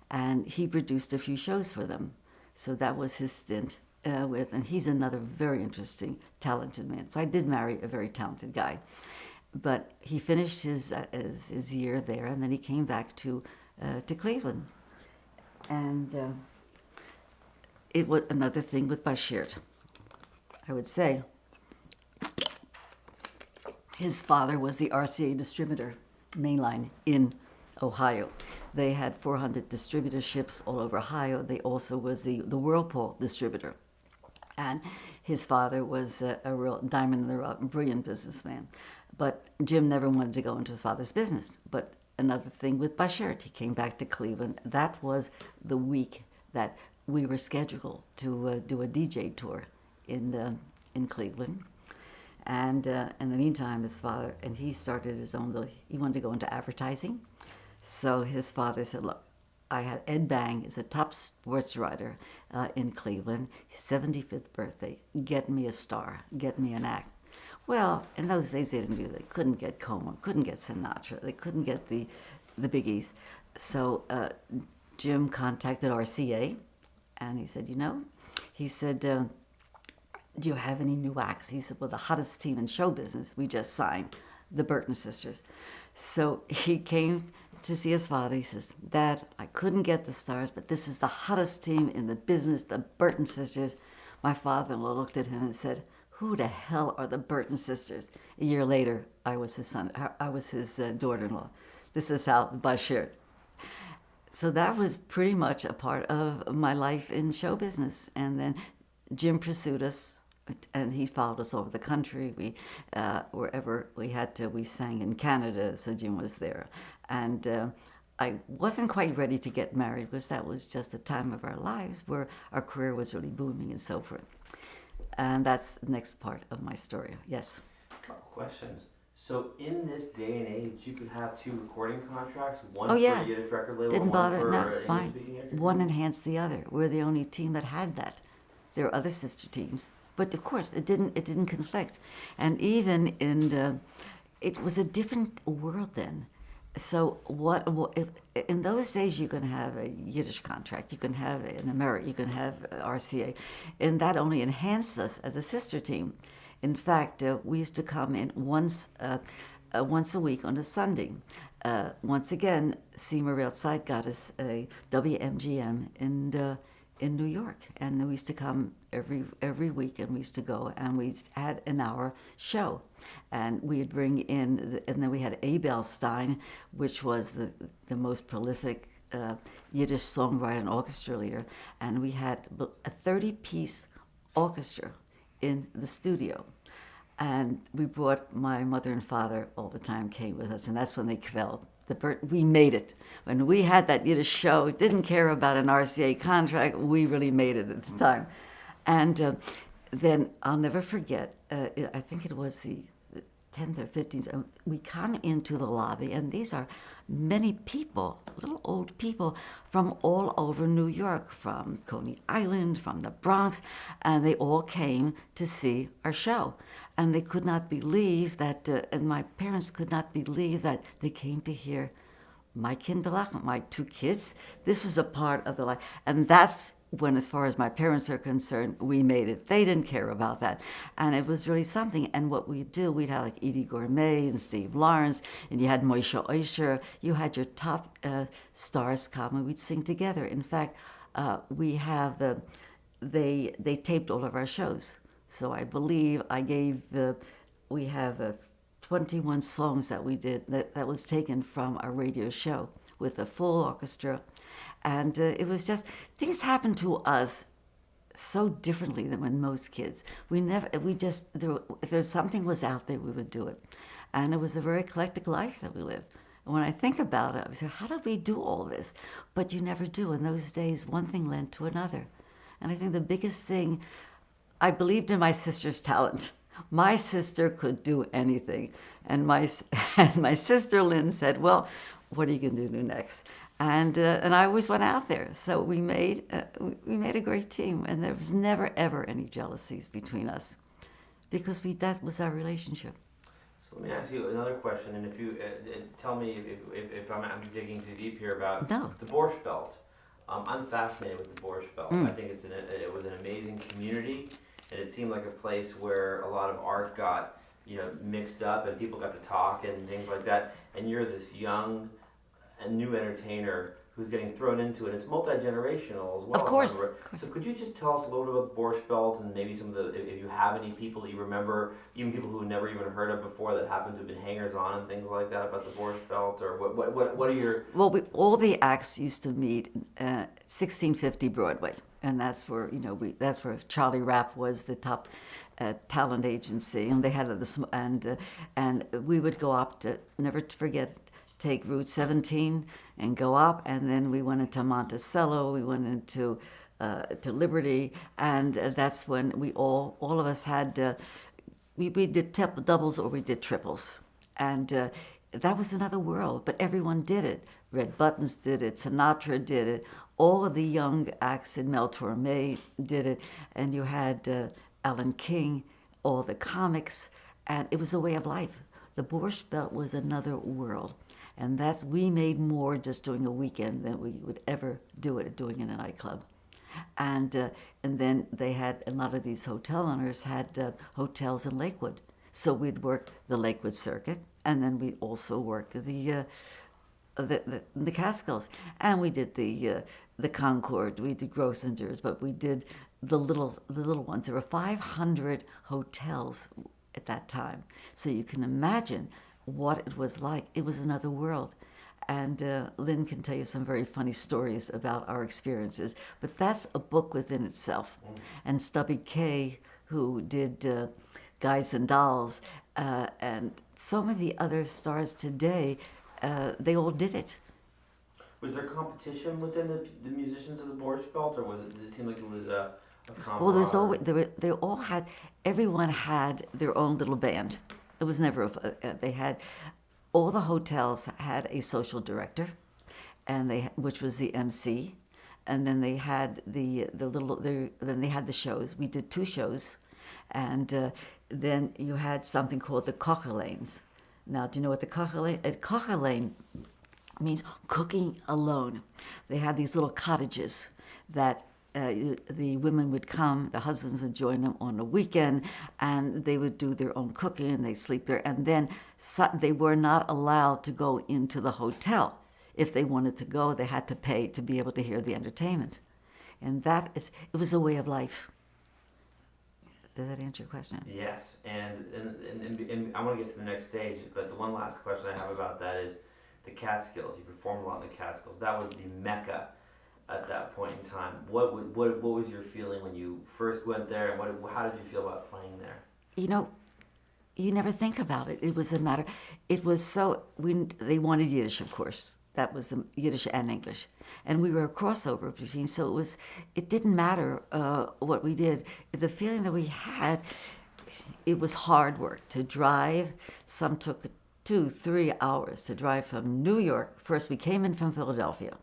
And he produced a few shows for them. So that was his stint and he's another very interesting, talented man. So I did marry a very talented guy. But he finished his year there, and then he came back to Cleveland. And it was another thing with Borscht. I would say his father was the RCA distributor, mainline, in Ohio. They had 400 distributorships all over Ohio. They also was the Whirlpool distributor. And his father was a real diamond in the rough, brilliant businessman. But Jim never wanted to go into his father's business. But another thing with Borscht, he came back to Cleveland. That was the week that we were scheduled to do a DJ tour in Cleveland. And in the meantime, his father, and he started his own little, he wanted to go into advertising. So his father said, look, I had Ed Bang is a top sports writer in Cleveland, his 75th birthday. Get me a star, get me an act. Well, in those days they didn't do that. They couldn't get Como, couldn't get Sinatra, they couldn't get the biggies. So Jim contacted RCA, and he said, do you have any new acts? He said, well, the hottest team in show business, we just signed, the Burton Sisters. So he came to see his father. He says, Dad, I couldn't get the stars, but this is the hottest team in the business, the Burton Sisters. My father-in-law looked at him and said, who the hell are the Burton Sisters? A year later, I was his daughter-in-law. This is how Borscht. So that was pretty much a part of my life in show business. And then Jim pursued us, and he followed us over the country. We, wherever we had to, we sang in Canada, so Jim was there. And I wasn't quite ready to get married because that was just the time of our lives where our career was really booming and so forth. And that's the next part of my story. Yes? Questions. So in this day and age, you could have two recording contracts, one Oh, yeah. for a Yiddish record label, Didn't one bother. for No, an fine. English-speaking actor? One enhanced the other. We're the only team that had that. There were other sister teams, but of course it didn't conflict. And even in it was a different world then. So in those days you can have a Yiddish contract, you can have an American, you can have RCA, and that only enhanced us as a sister team. In fact, we used to come in once a week on a Sunday. Once again, Seymour outside got us a WMGM in New York, and we used to come every week, and we used to go, and we had an hour show, and we'd bring in, and then we had Edelsohn, which was the most prolific Yiddish songwriter and orchestra leader, and we had a 30-piece orchestra in the studio. And we brought my mother and father all the time, came with us, and that's when they kvelled. We made it. When we had that Yiddish show, didn't care about an RCA contract, we really made it at the time. And then I'll never forget, I think it was the 10th or 15th, we come into the lobby, and these are many people, little old people from all over New York, from Coney Island, from the Bronx, and they all came to see our show. And they could not believe that, and my parents could not believe that they came to hear my Kinderlach, my two kids. This was a part of the life. And that's when, as far as my parents are concerned, we made it. They didn't care about that. And it was really something. And what we'd do, we'd have like Edie Gourmet and Steve Lawrence, and you had Moshe Oisher. You had your top stars come, and we'd sing together. In fact, we have, they taped all of our shows. So I believe we have 21 songs that we did that was taken from our radio show with a full orchestra. And it was just, things happened to us so differently than when most kids. If there's something was out there, we would do it. And it was a very eclectic life that we lived. And when I think about it, I say, how did we do all this? But you never do. In those days, one thing led to another. And I think the biggest thing, I believed in my sister's talent. My sister could do anything. And my sister Lynn said, well, what are you going to do next? And I always went out there. So we made a great team. And there was never, ever any jealousies between us because that was our relationship. So let me ask you another question. And if you tell me if I'm digging too deep here about the Borscht Belt. I'm fascinated with the Borscht Belt. I think it was an amazing community. And it seemed like a place where a lot of art got, mixed up and people got to talk and things like that. And you're this young and new entertainer who's getting thrown into it. It's multi-generational as well. Of course. So could you just tell us a little bit about Borscht Belt and maybe some of if you have any people that you remember, even people who never even heard of before that happen to have been hangers-on and things like that about the Borscht Belt, or what are your... Well, all the acts used to meet 1650 Broadway. And that's where, that's where Charlie Rapp was the top talent agency, and they had this, and we would go up to, never forget, take Route 17 and go up, and then we went into Monticello, we went into to Liberty, and that's when we all of us had, we did doubles or we did triples, and that was another world, but everyone did it. Red Buttons did it, Sinatra did it, all of the young acts in Mel Torme did it, and you had Alan King, all the comics, and it was a way of life. The Borscht Belt was another world, and we made more just doing a weekend than we would ever doing in a nightclub. And then they had, a lot of these hotel owners had hotels in Lakewood, so we'd work the Lakewood circuit, and then we'd also work the Catskills, and we did the Concord, we did Grossinger's, but we did the little ones. There were 500 hotels at that time, so you can imagine what it was like. It was another world, and Lynn can tell you some very funny stories about our experiences. But that's a book within itself. And Stubby K, who did Guys and Dolls, and so many other stars today. They all did it. Was there competition within the musicians of the Borscht Belt, or did it seem like it was a camaraderie? Well, there's always everyone had their own little band. It was never they had, all the hotels had a social director, and which was the MC, and then they had then they had the shows. We did 2 shows, and then you had something called the Kocherlanes. Now, do you know what the Kocherlane means? Cooking alone. They had these little cottages that the women would come, the husbands would join them on a weekend, and they would do their own cooking, and they'd sleep there. And then they were not allowed to go into the hotel. If they wanted to go, they had to pay to be able to hear the entertainment. And it was a way of life. Did that answer your question? Yes, and I want to get to the next stage, but the one last question I have about that is the Catskills. You performed a lot in the Catskills. That was the mecca at that point in time. What was your feeling when you first went there, and how did you feel about playing there? You know, you never think about it. It was a matter. It was so. They wanted Yiddish, of course. That was the Yiddish and English, and we were a crossover between. So it didn't matter what we did. The feeling that we had, it was hard work to drive. Some took 2-3 hours to drive from New York. First, we came in from Philadelphia.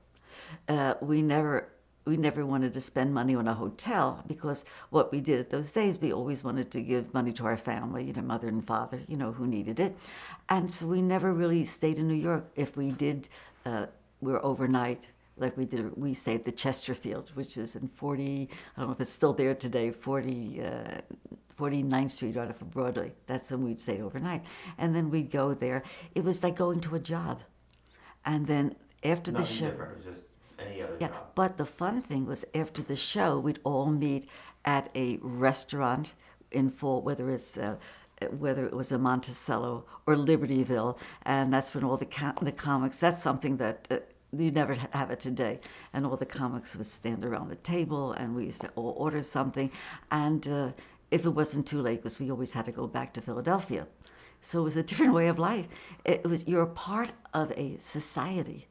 We never wanted to spend money on a hotel, because what we did at those days, we always wanted to give money to our family, mother and father, who needed it. And so we never really stayed in New York. If we did, we were overnight, like we stayed at the Chesterfield, which is in 40, I don't know if it's still there today, 49th Street right off of Broadway. That's when we'd stay overnight. And then we'd go there. It was like going to a job. And then after the show... Nothing different, it was just any other Yeah, job. but the fun thing was, after the show, we'd all meet at a restaurant in full, whether it was a Monticello or Libertyville, and that's when all the comics. That's something that you never have it today. And all the comics would stand around the table, and we used to all order something. And if it wasn't too late, because we always had to go back to Philadelphia, so it was a different way of life. You're a part of a society.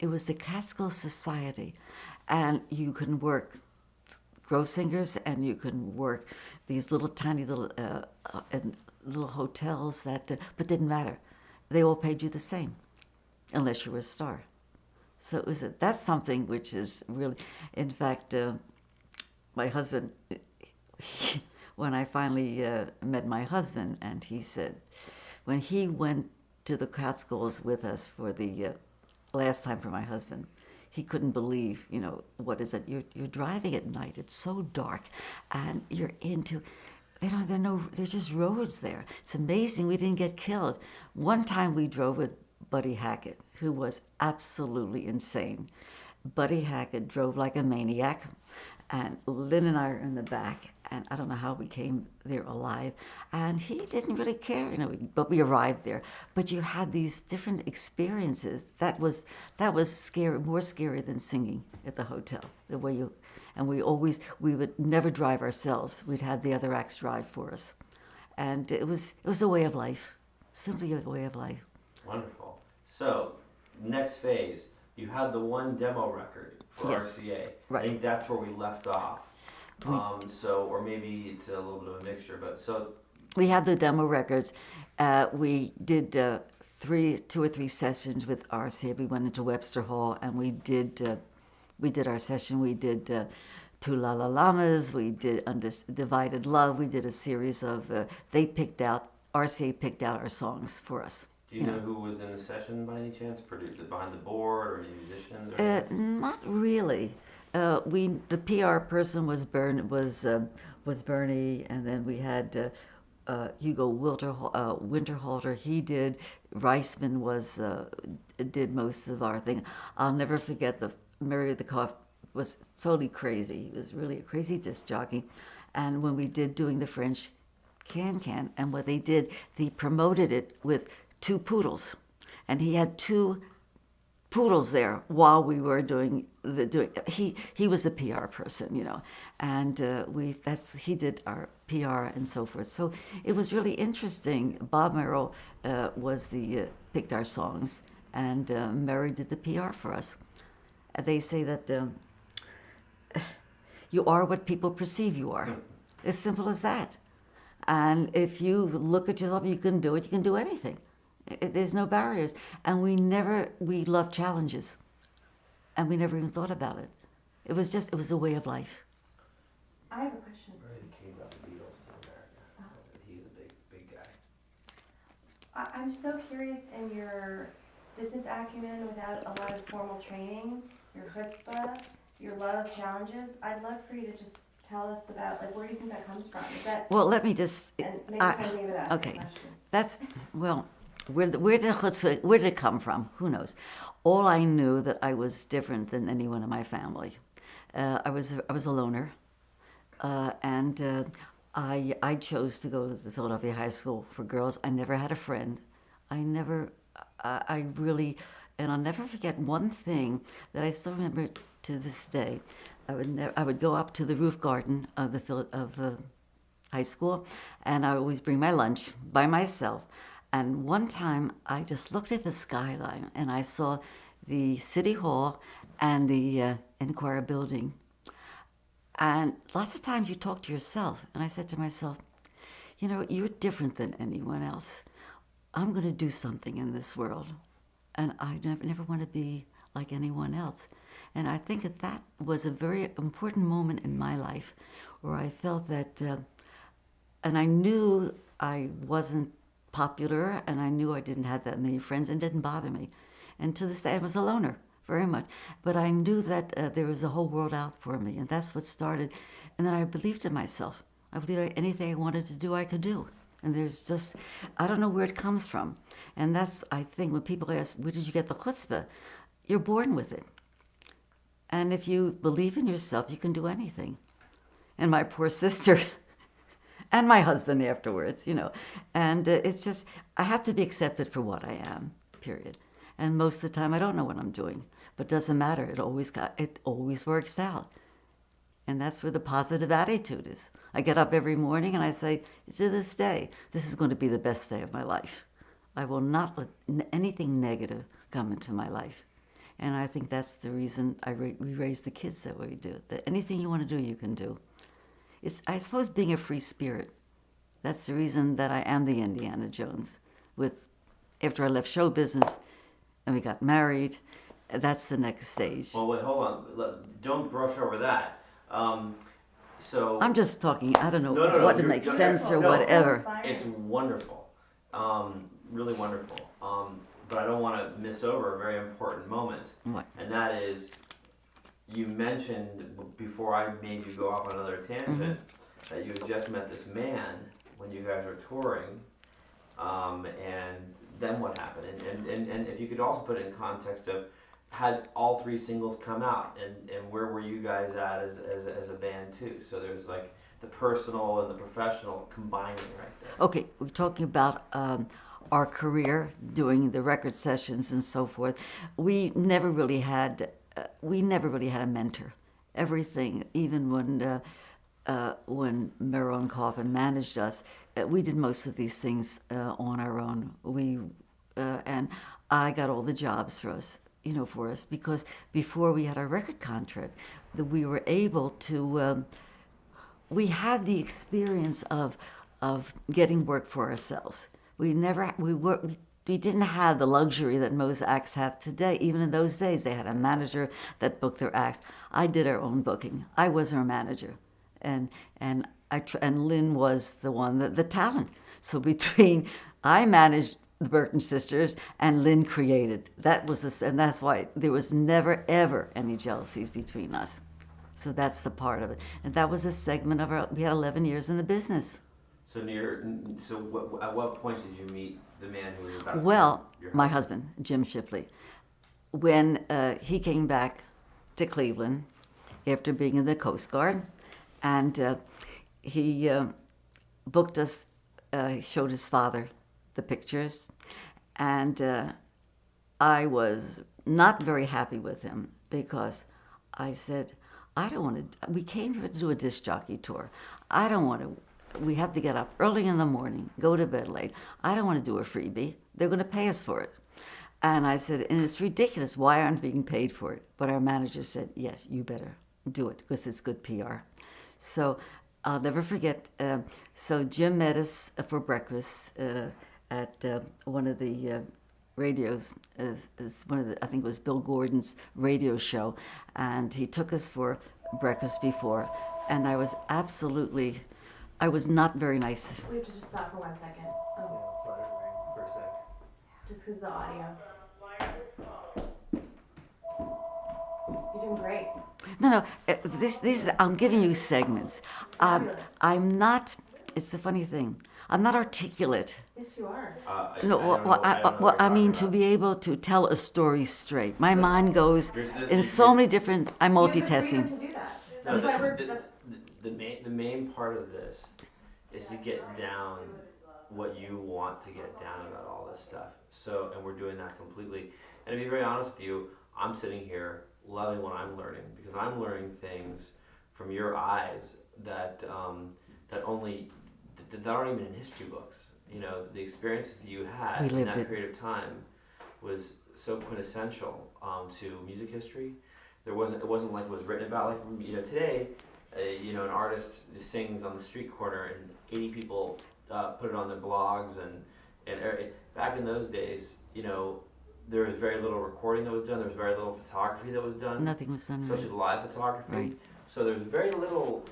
It was the Catskill Society, and you can work Grossinger's, and you can work these tiny little hotels but didn't matter. They all paid you the same, unless you were a star. So that's something which is really, in fact, my husband, when I finally met my husband, and he said, when he went to the Catskills with us for the last time for my husband, he couldn't believe, what is it? You're driving at night. It's so dark, and you're into. There's just roads there. It's amazing we didn't get killed. One time we drove with Buddy Hackett, who was absolutely insane. Buddy Hackett drove like a maniac, and Lynn and I are in the back, and I don't know how we came there alive. And he didn't really care, but we arrived there. But you had these different experiences. That was scary, more scary than singing at the hotel. The way we would never drive ourselves. We'd have the other acts drive for us. And it was a way of life, simply a way of life. Wonderful. So, next phase, you had the one demo record for Yes. RCA. Right. I think that's where we left off. Or maybe it's a little bit of a mixture, but so. We had the demo records. We did 2 or 3 sessions with RCA. We went into Webster Hall, and we did our session. We did Two La La Lamas. We did Undivided Love. We did a series of. RCA picked out our songs for us. Do you know who was in the session by any chance? Produced behind the board, or any musicians? Or Not really. The PR person was Bernie, and then we had Hugo Winterhalter. He did. Reisman did most of our thing. I'll never forget Mary the Cough was totally crazy. He was really a crazy disc jockey. And when we did doing the French Can, and what they did, they promoted it with 2 poodles, and he had 2 poodles there while we were doing. He was the PR person, and he did our PR and so forth. So it was really interesting. Bob Merrill picked our songs, and Mary did the PR for us. They say that you are what people perceive you are. As simple as that. And if you look at yourself, you can do it. You can do anything. There's no barriers. And we love challenges. And we never even thought about it. It was a way of life. I have a question. Where did he brought the Beatles to America? He's a big guy. I'm so curious in your business acumen, without a lot of formal training, your chutzpah, your love of challenges, I'd love for you to just tell us about, like, where do you think that comes from? Is that, Well, let me just. and maybe I- friend David asked okay. the question. That's, well, where did it come from? Who knows? All I knew that I was different than anyone in my family. I was a loner, and I chose to go to the Philadelphia High School for girls. I never had a friend. I really, and I'll never forget one thing that I still remember to this day. I would go up to the roof garden of the high school, and I always bring my lunch by myself. And one time, I just looked at the skyline, and I saw the City Hall and the Enquirer building. And lots of times you talk to yourself, and I said to myself, you know, you're different than anyone else. I'm going to do something in this world, and I never want to be like anyone else. And I think that was a very important moment in my life where I felt that, and I knew I wasn't popular, and I knew I didn't have that many friends, and it didn't bother me. And to this day, I was a loner, very much. But I knew that there was a whole world out for me, and that's what started. And then I believed in myself. I believed anything I wanted to do, I could do. And there's just, I don't know where it comes from. And that's, I think, when people ask, where did you get the chutzpah? You're born with it. And if you believe in yourself, you can do anything. And my poor sister, and my husband afterwards, you know. And it's just, I have to be accepted for what I am, period. And most of the time, I don't know what I'm doing. But it doesn't matter. It always works out. And that's where the positive attitude is. I get up every morning and I say, to this day, this is going to be the best day of my life. I will not let anything negative come into my life. And I think that's the reason we raise the kids that way we do. That anything you want to do, you can do. It's, I suppose, being a free spirit. That's the reason that I am the Indiana Jones. After I left show business and we got married, that's the next stage. Well, wait, hold on. Don't brush over that. So I'm just talking, I don't know No, what to you're- make you're- sense or no. whatever. it's wonderful, really wonderful. But I don't want to miss over a very important moment, What? and that is, you mentioned before I made you go off on another tangent that you had just met this man when you guys were touring, and then what happened? And if you could also put it in context of, had all three singles come out, and where were you guys at as a band too? So there's like the personal and the professional combining right there. Okay, we're talking about our career, doing the record sessions and so forth. We never really had a mentor. Everything, even when Merrill and Coffin managed us, we did most of these things on our own. And I got all the jobs for us, because before we had our record contract, that we were able to. We had the experience of getting work for ourselves. We didn't have the luxury that most acts have today. Even in those days, they had a manager that booked their acts. I did our own booking. I was our manager, and Lynn was the one the talent. So I managed the Burton Sisters and Lynn created. And that's why there was never ever any jealousies between us. So that's the part of it, and that was a segment of we had 11 years in the business. So at what point did you meet the man who was about to Well, be your my husband? husband, Jim Shipley, when he came back to Cleveland after being in the Coast Guard, and he booked us, showed his father the pictures, and I was not very happy with him because I said, I don't want to, we came here to do a disc jockey tour. I don't want to, we have to get up early in the morning, go to bed late. I don't want to do a freebie. They're going to pay us for it. And I said, and it's ridiculous. Why aren't we being paid for it? But our manager said, yes, you better do it because it's good PR. So I'll never forget. So Jim met us for breakfast at one of the radios. I think it was Bill Gordon's radio show. And he took us for breakfast before. And I was not very nice. We have to just stop for 1 second. Oh. Yeah, let it ring for a sec. Just because the audio. You're doing great. No. These I'm giving you segments. I'm not. It's a funny thing. I'm not articulate. Yes, you are. No, I don't know what I you're mean talking to be able to tell a story straight. My mind goes There's- in so many different. I'm You have the freedom multitasking. to do that. No, That's why the main part of this is to get down what you want to get down about all this stuff. So, and we're doing that completely. And to be very honest with you, I'm sitting here loving what I'm learning because I'm learning things from your eyes that that aren't even in history books. You know, the experiences that you had We in lived that it. period of time was so quintessential to music history. It wasn't like it was written about. Like, you know, today, an artist sings on the street corner and 80 people put it on their blogs and back in those days, there was very little recording that was done. There was very little photography that was done, Nothing was done. especially live photography. Right. So there's very little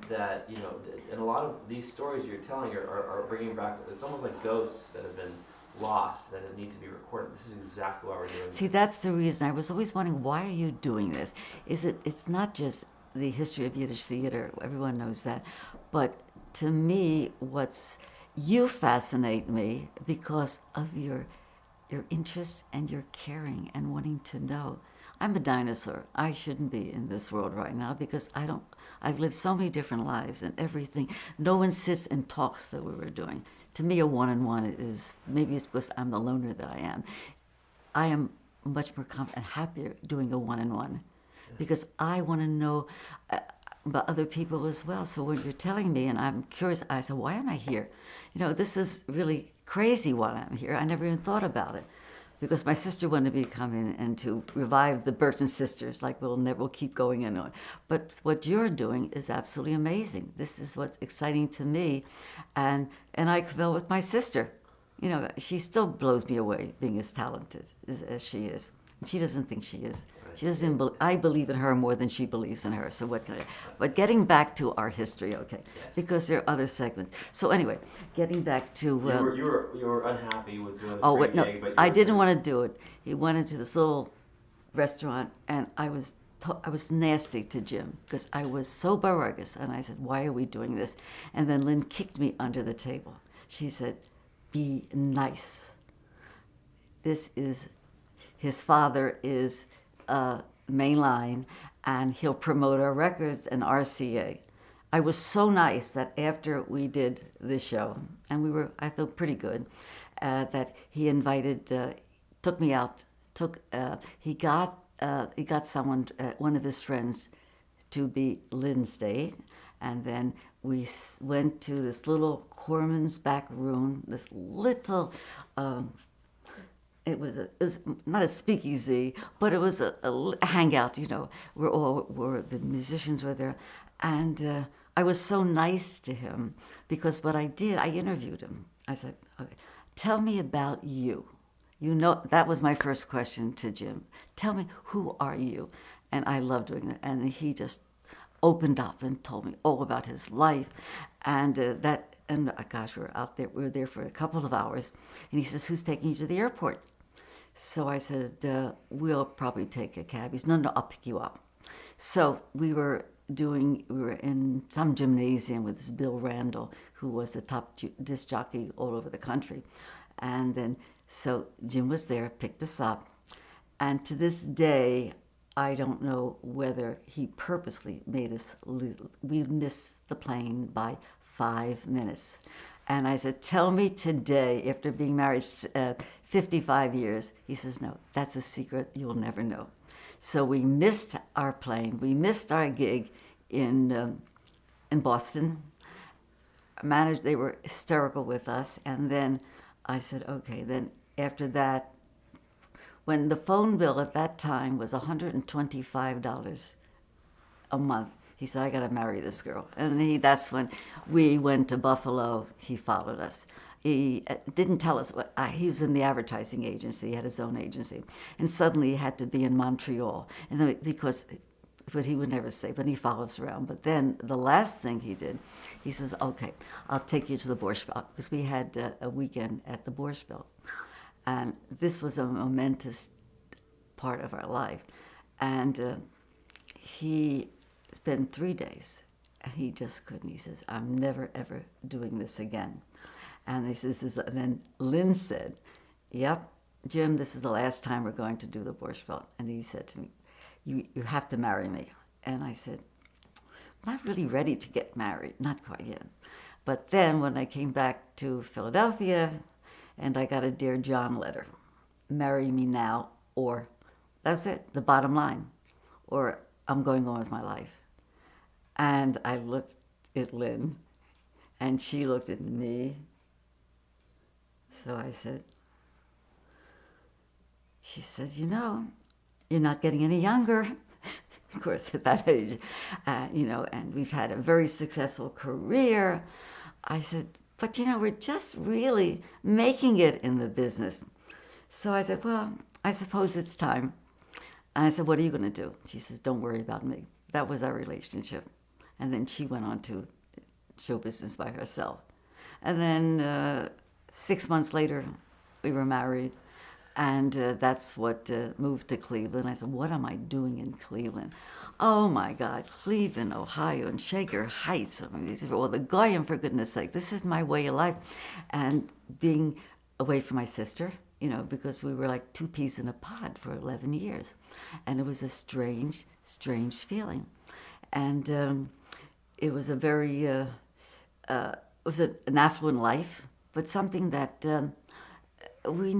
that and a lot of these stories you're telling are bringing back. It's almost like ghosts that have been lost that need to be recorded. This is exactly why we're doing See, this. that's the reason. I was always wondering, why are you doing this? It's not just the history of Yiddish theater, everyone knows that, but to me, you fascinate me because of your interest and your caring and wanting to know. I'm a dinosaur. I shouldn't be in this world right now because I've lived so many different lives and everything. No one sits and talks that we were doing. To me, a one-on-one is, maybe it's because I'm the loner that I am. I am much more confident and happier doing a one-on-one because I want to know about other people as well. So when you're telling me, and I'm curious, I said, why am I here? This is really crazy while I'm here. I never even thought about it because my sister wanted me to come in and to revive the Burton Sisters, like we'll keep going in on. But what you're doing is absolutely amazing. This is what's exciting to me. And I fell with my sister. She still blows me away being as talented as she is. She doesn't think she is. She doesn't. I believe in her more than she believes in her. So what can I? But getting back to our history, okay? Yes. Because there are other segments. So anyway, getting back to. You were unhappy with doing the Oh free wait, no, gig, but I didn't want to do it. He went into this little restaurant, and I was nasty to Jim because I was so bogus, and I said, "Why are we doing this?" And then Lynn kicked me under the table. She said, "Be nice. His father is mainline, and he'll promote our records and RCA." I was so nice that after we did this show, and we were, I thought, pretty good, that he took me out. He got someone, one of his friends, to be Lynn's date, and then we went to this little Corman's back room, this little. It was not a speakeasy, but it was a hangout. Where the musicians were there, and I was so nice to him because what I did, I interviewed him. I said, "Okay, tell me about you." That was my first question to Jim. Tell me, who are you? And I loved doing that. And he just opened up and told me all about his life, and gosh, we were there for a couple of hours, and he says, "Who's taking you to the airport?" So I said, "We'll probably take a cab." He said, No, I'll pick you up. So we were in some gymnasium with this Bill Randall, who was the top disc jockey all over the country. And then, so Jim was there, picked us up. And to this day, I don't know whether he purposely made us we missed the plane by 5 minutes. And I said, "Tell me today, after being married 55 years." He says, "No, that's a secret you'll never know." So we missed our plane. We missed our gig in Boston. They were hysterical with us. And then I said, okay, then after that, when the phone bill at that time was $125 a month, he said, "I got to marry this girl." And that's when we went to Buffalo. He followed us. He didn't tell us he was in the advertising agency. He had his own agency. And suddenly he had to be in Montreal. And then, but he would never say, but he followed us around. But then the last thing he did, he says, "Okay, I'll take you to the Borscht Belt," because we had a weekend at the Borscht Belt. And this was a momentous part of our life. And he spent 3 days, and he just couldn't. He says, I'm never, ever doing this again. And he says, and then Lynn said, yep, Jim, this is the last time we're going to do the Borscht Belt. And he said to me, you have to marry me. And I said, I'm not really ready to get married, not quite yet. But then when I came back to Philadelphia, and I got a Dear John letter, marry me now, or that's it, the bottom line, or I'm going on with my life. And I looked at Lynn, and she looked at me. So I said, she says, you know, you're not getting any younger. Of course, at that age, you know, and we've had a very successful career. I said, but you know, we're just really making it in the business. So I said, well, I suppose it's time. And I said, what are you going to do? She says, don't worry about me. That was our relationship. And then she went on to show business by herself. And then 6 months later, we were married. And that's what moved to Cleveland. I said, what am I doing in Cleveland? Oh my God, Cleveland, Ohio, and Shaker Heights. I mean, these are all the goyim, for goodness sake. This is my way of life. And being away from my sister, you know, because we were like two peas in a pod for 11 years. And it was a strange, strange feeling. And it was a very, it was an affluent life, but something that money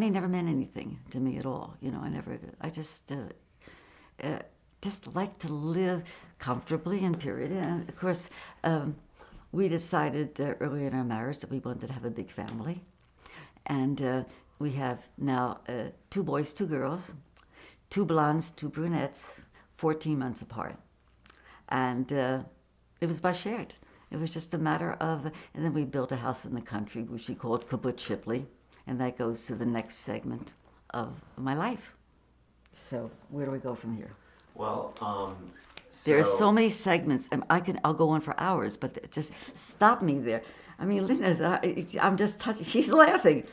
never meant anything to me at all. You know, I just like to live comfortably, and period. And of course, we decided early in our marriage that we wanted to have a big family. And we have now 2 boys, 2 girls, 2 blondes, 2 brunettes, 14 months apart. And it was shared. It was just a matter of, and then we built a house in the country, which we called Kibbutz Shipley. And that goes to the next segment of my life. So where do we go from here? Well, there are so many segments, and I'll go on for hours, but just stop me there. I mean, Linda, I'm just touching. She's laughing.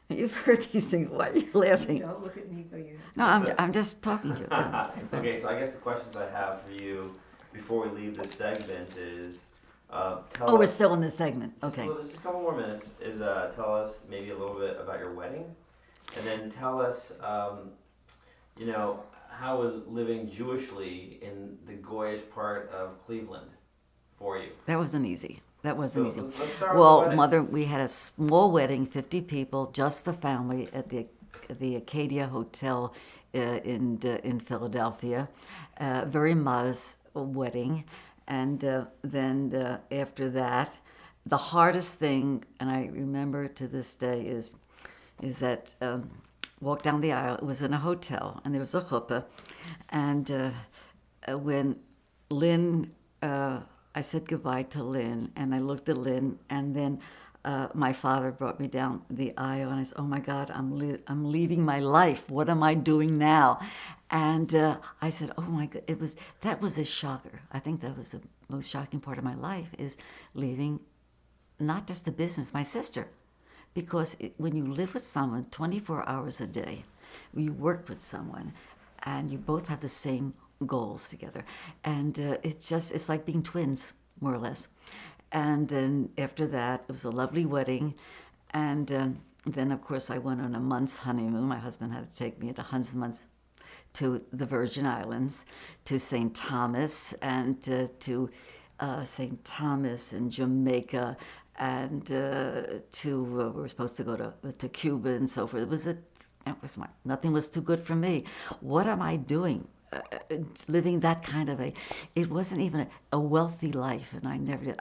You've heard these things. Why are you laughing? Don't look at me, though. No, I'm just talking to you. Okay, so I guess the questions I have for you before we leave this segment is, tell us, we're still in this segment. Okay. Just a couple more minutes. Is tell us maybe a little bit about your wedding, and then tell us, you know, how was living Jewishly in the Goyish part of Cleveland for you? That wasn't easy. Let's start with the well, wedding. Mother, we had a small wedding, 50 people, just the family, at the Acadia Hotel in Philadelphia. Very modest wedding. And then after that, the hardest thing, and I remember to this day, is that walk down the aisle. It was in a hotel, and there was a chuppah. And when Lynn, I said goodbye to Lynn, and I looked at Lynn, and then my father brought me down the aisle, and I said, oh my God, I'm leaving my life. What am I doing now? And I said, oh my God, that was a shocker. I think that was the most shocking part of my life, is leaving not just the business, my sister. Because when you live with someone 24 hours a day, you work with someone, and you both have the same goals together. And it's like being twins, more or less. And then after that, it was a lovely wedding. And then, of course, I went on a month's honeymoon. My husband had to take me at 100 months to the Virgin Islands, to St. Thomas, and to St. Thomas and Jamaica, and we were supposed to go to Cuba and so forth. Nothing was too good for me. What am I doing? Living that kind of it wasn't even a wealthy life, and I never did.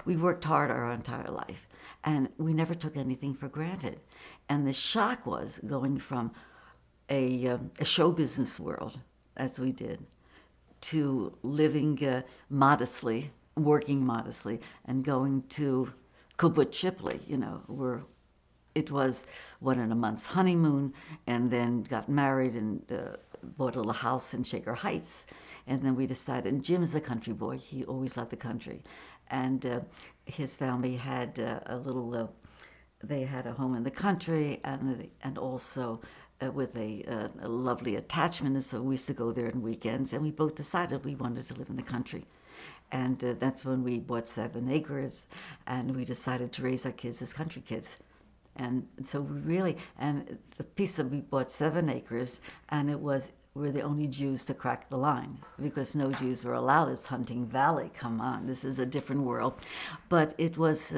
We worked hard our entire life, and we never took anything for granted. And the shock was going from a show business world, as we did, to living modestly, working modestly, and going to Kibbutz Shipley, you know, where it was one in a month's honeymoon, and then got married and bought a little house in Shaker Heights. And then we decided, and Jim's a country boy, he always loved the country. And his family had they had a home in the country, and also with a lovely attachment, and so we used to go there on weekends, and we both decided we wanted to live in the country. And that's when we bought 7 acres, and we decided to raise our kids as country kids. And so we really, and the piece that we bought 7 acres, and we're the only Jews to crack the line, because no Jews were allowed. It's Hunting Valley, come on, this is a different world. But it was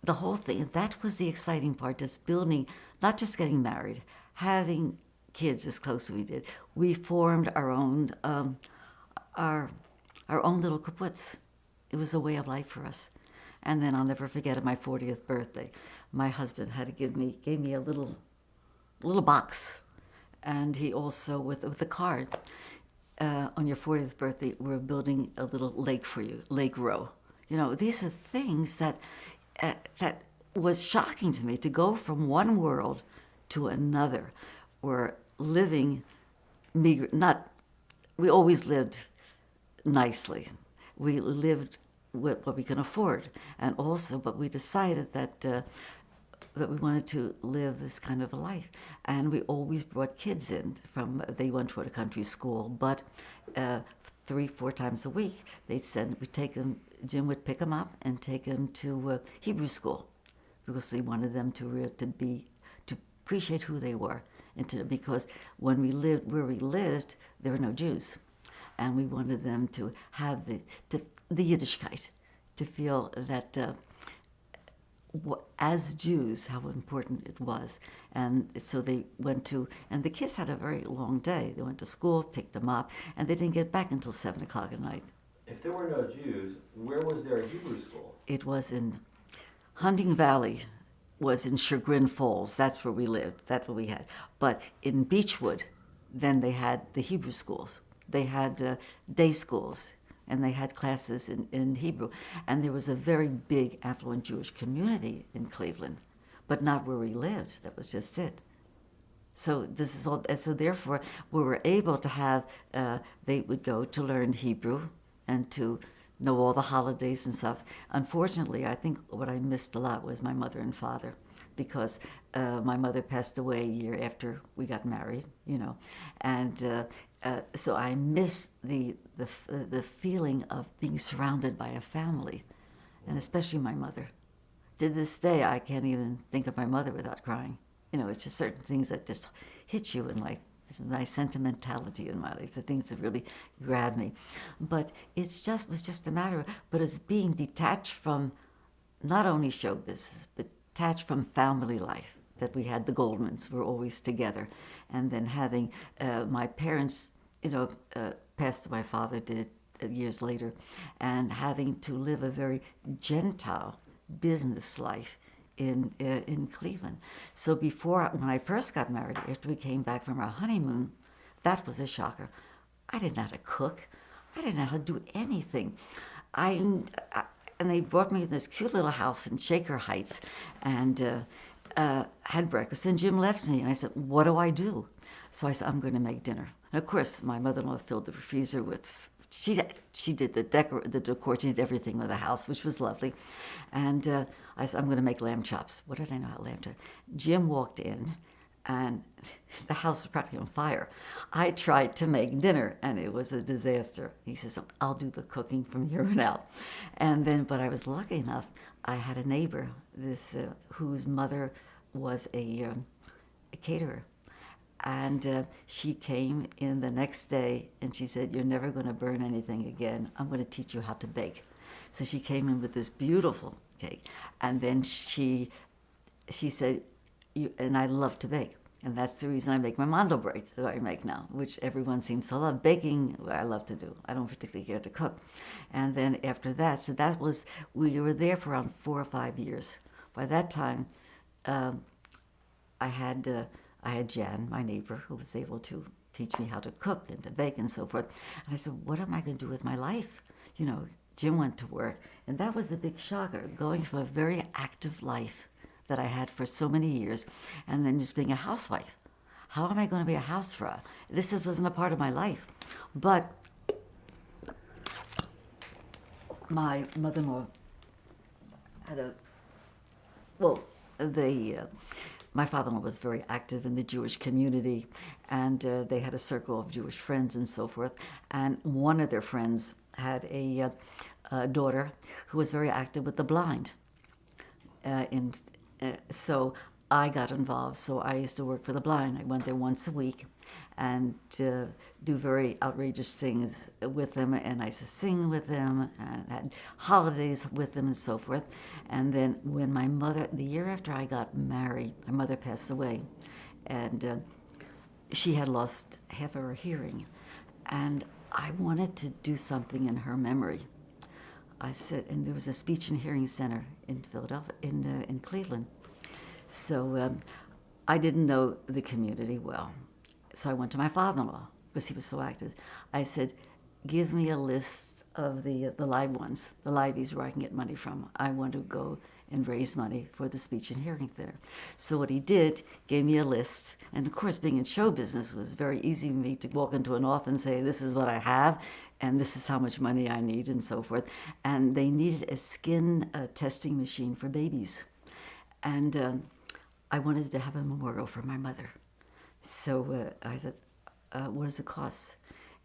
the whole thing, that was the exciting part, just building, not just getting married, having kids as close as we did. We formed our own little kibbutz. It was a way of life for us. And then I'll never forget, at my 40th birthday, my husband gave me a little box, and he also with a card. On your 40th birthday, we're building a little lake for you, Lake Row. You know, these are things that was shocking to me, to go from one world to another. We're living meager. We always lived nicely. We lived with what we can afford, and also, but we decided that we wanted to live this kind of a life, and we always brought kids in they went to a country school, but 3-4 times a week Jim would pick them up and take them to Hebrew school, because we wanted them to appreciate who they were, because when we lived where we lived, there were no Jews. And we wanted them to have the Yiddishkeit, to feel that as Jews, how important it was. And so they went and the kids had a very long day. They went to school, picked them up, and they didn't get back until 7 o'clock at night. If there were no Jews, where was there a Hebrew school? It was in Hunting Valley, was in Chagrin Falls. That's where we lived. That's what we had. But in Beechwood, then they had the Hebrew schools. They had day schools, and they had classes in Hebrew. And there was a very big affluent Jewish community in Cleveland, but not where we lived. That was just it. So this is all. And so therefore, we were able to have. They would go to learn Hebrew and to know all the holidays and stuff. Unfortunately, I think what I missed a lot was my mother and father, because my mother passed away a year after we got married, and so I miss the feeling of being surrounded by a family, and especially my mother. To this day, I can't even think of my mother without crying. It's just certain things that just hit you, and like my sentimentality in my life, the things that really grab me. But it's just a matter of, but it's being detached from not only show business, but detached from family life. That we had the Goldmans, were always together, and then having my parents, passed. My father did it years later, and having to live a very Gentile business life in Cleveland. So when I first got married, after we came back from our honeymoon, that was a shocker. I didn't know how to cook. I didn't know how to do anything. And they brought me in this cute little house in Shaker Heights, and had breakfast. And Jim left me, and I said, "What do I do?" So I said, "I'm going to make dinner." And of course, my mother-in-law filled the freezer with. She did the decor. She did everything with the house, which was lovely. And I said, "I'm going to make lamb chops." What did I know how lamb chops? Jim walked in, and the house was practically on fire. I tried to make dinner, and it was a disaster. He says, "I'll do the cooking from here on out." And then, but I was lucky enough. I had a neighbor, whose mother was a caterer. And she came in the next day, and she said, "You're never going to burn anything again. I'm going to teach you how to bake." So she came in with this beautiful cake. And then she said, and I love to bake. And that's the reason I make my mandelbrot that I make now, which everyone seems to love. Baking, I love to do. I don't particularly care to cook. And then after that, we were there for around 4 or 5 years. By that time, I had Jan, my neighbor, who was able to teach me how to cook and to bake and so forth. And I said, "What am I going to do with my life?" Jim went to work. And that was a big shocker, going from a very active life that I had for so many years, and then just being a housewife. How am I going to be a housefrau? This wasn't a part of my life. But my mother-in-law had my father-in-law was very active in the Jewish community, and they had a circle of Jewish friends and so forth. And one of their friends had a daughter who was very active with the blind. So I got involved. So I used to work for the blind. I went there once a week and do very outrageous things with them, and I used to sing with them and had holidays with them and so forth. And then when my mother, the year after I got married, my mother passed away, and she had lost half of her hearing, and I wanted to do something in her memory. I said, and there was a speech and hearing center in Philadelphia, in Cleveland. So I didn't know the community well. So I went to my father-in-law, because he was so active. I said, give me a list of the live ones, the liveys where I can get money from. I want to go and raise money for the speech and hearing theater. So what he did, gave me a list. And of course, being in show business was very easy for me to walk into an office and say, this is what I have, and this is how much money I need, and so forth. And they needed a skin testing machine for babies. And I wanted to have a memorial for my mother. So I said, what does it cost?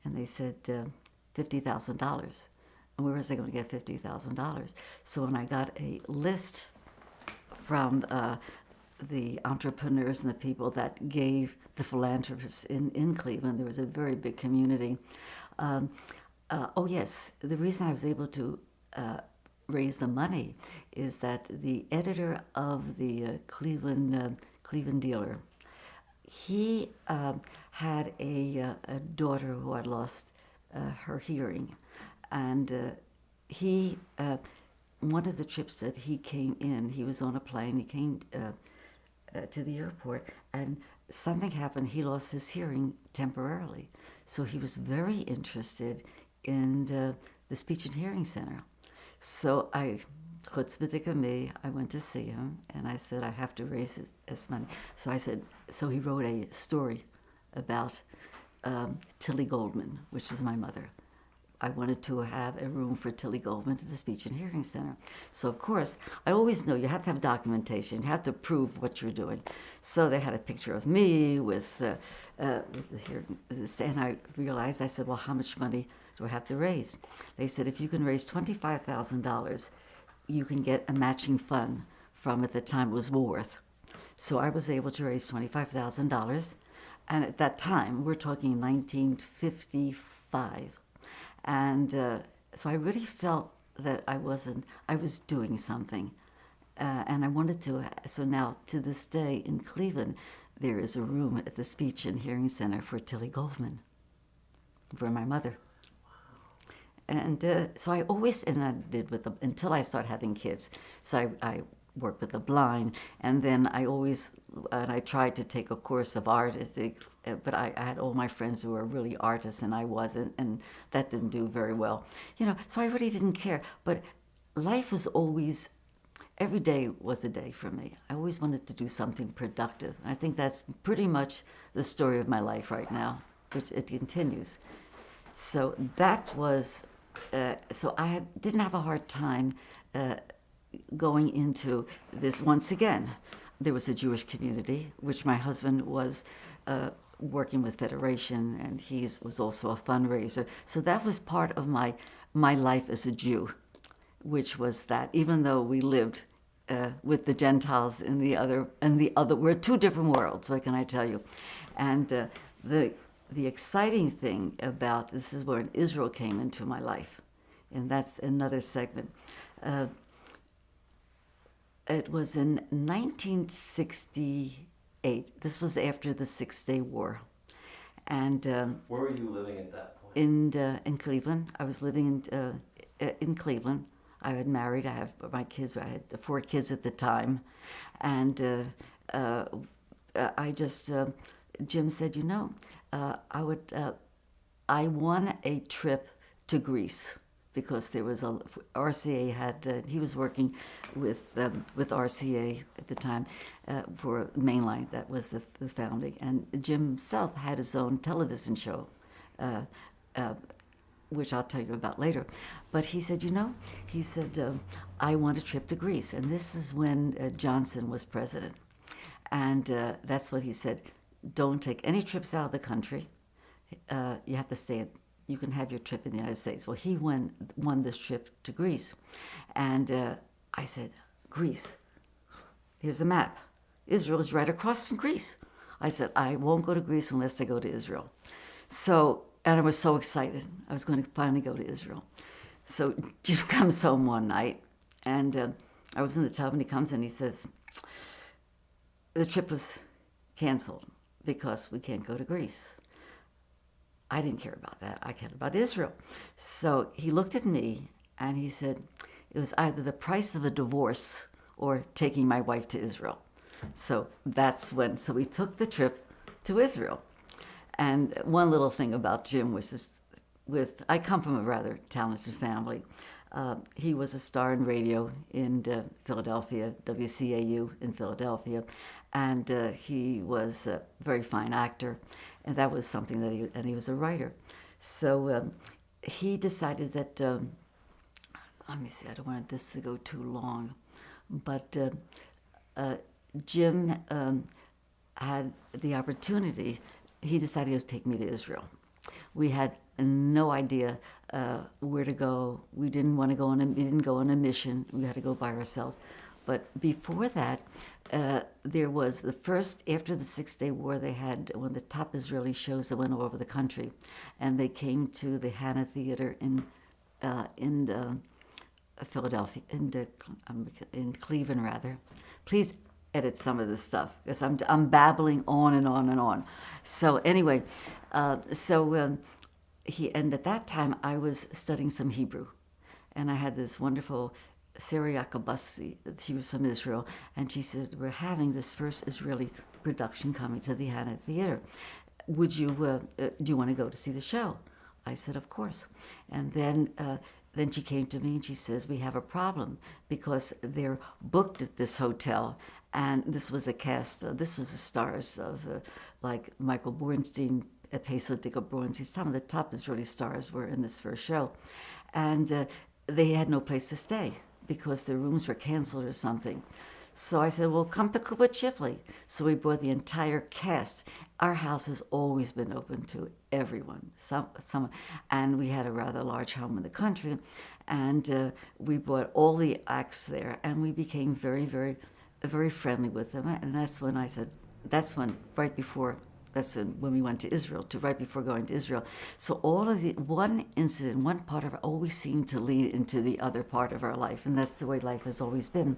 And they said, $50,000. And where was I going to get $50,000? So when I got a list from the entrepreneurs and the people that gave the philanthropists in Cleveland, there was a very big community. Oh yes, the reason I was able to raise the money is that the editor of the Cleveland Dealer, he had a daughter who had lost her hearing, and one of the trips that he came in, he was on a plane, he came to the airport, and something happened, he lost his hearing temporarily. So he was very interested in the Speech and Hearing Center. So chutzpah me, I went to see him, and I said, I have to raise this money. So I said, so he wrote a story about Tilly Goldman, which was my mother. I wanted to have a room for Tilly Goldman at the Speech and Hearing Center. So of course, I always know you have to have documentation, you have to prove what you're doing. So they had a picture of me with the hearing, and I realized, I said, well, how much money do I have to raise? They said, if you can raise $25,000, you can get a matching fund from, at the time it was Woolworth. So I was able to raise $25,000, and at that time, we're talking 1955. And so I really felt that I was doing something. And I wanted to, so now to this day in Cleveland, there is a room at the Speech and Hearing Center for Tilly Goldman, for my mother. And so I always, and I did with them until I started having kids. So I worked with the blind, and then I always, and I tried to take a course of art, but I had all my friends who were really artists, and I wasn't, and that didn't do very well. You know, so I really didn't care. But life was always, every day was a day for me. I always wanted to do something productive. And I think that's pretty much the story of my life right now, which it continues. So that was, so I didn't have a hard time going into this. Once again, there was a Jewish community, which my husband was working with Federation, and he was also a fundraiser. So that was part of my life as a Jew, which was that even though we lived with the Gentiles in the other, we're two different worlds, what can I tell you? And the exciting thing about, this is where Israel came into my life, and that's another segment. It was in 1968. This was after the Six-Day War. And where were you living at that point? In Cleveland. I was living in Cleveland. I had married. I have my kids. I had 4 kids at the time. And I just, Jim said, you know, I won a trip to Greece, because there was RCA had, he was working with RCA at the time for Mainline. That was the founding. And Jim himself had his own television show, which I'll tell you about later. But he said, you know, he said, I want a trip to Greece. And this is when Johnson was president. And that's what he said. Don't take any trips out of the country. You have to stay. You can have your trip in the United States. Well, he won this trip to Greece. And I said, Greece, here's a map. Israel is right across from Greece. I said, I won't go to Greece unless I go to Israel. So, and I was so excited. I was going to finally go to Israel. So Jim comes home one night, and I was in the tub, and he comes in, he says, the trip was canceled because we can't go to Greece. I didn't care about that. I cared about Israel. So he looked at me, and he said, it was either the price of a divorce or taking my wife to Israel. So so we took the trip to Israel. And one little thing about Jim was this, I come from a rather talented family. He was a star in radio in Philadelphia, WCAU in Philadelphia, and he was a very fine actor, and that was something that he was a writer. So he decided that, let me see, I don't want this to go too long, but Jim had the opportunity. He decided he was taking me to Israel. We had no idea where to go. We didn't want to go we didn't go on a mission. We had to go by ourselves. But before that, there was the first, after the 6-Day War, they had one of the top Israeli shows that went all over the country. And they came to the Hannah Theater in Philadelphia, in Cleveland, rather. Please edit some of this stuff, because I'm babbling on and on and on. So anyway, and at that time I was studying some Hebrew, and I had this wonderful Sarah Yakabasi. She was from Israel, and she said, we're having this first Israeli production coming to the Hannah Theater. Do you want to go to see the show? I said, of course. And then she came to me and she says, we have a problem because they're booked at this hotel. And this was a cast, this was the stars of like Michael Bornstein, Pesach Bornstein. Some of the top Israeli stars were in this first show. And they had no place to stay because their rooms were canceled or something. So I said, well, come to Kibbutz Shifley. So we brought the entire cast. Our house has always been open to everyone. And we had a rather large home in the country. And we brought all the acts there. And we became very, very, very friendly with them. And that's when I said, when we went to Israel, right before going to Israel. So all of one incident, one part of it always seemed to lead into the other part of our life. And that's the way life has always been.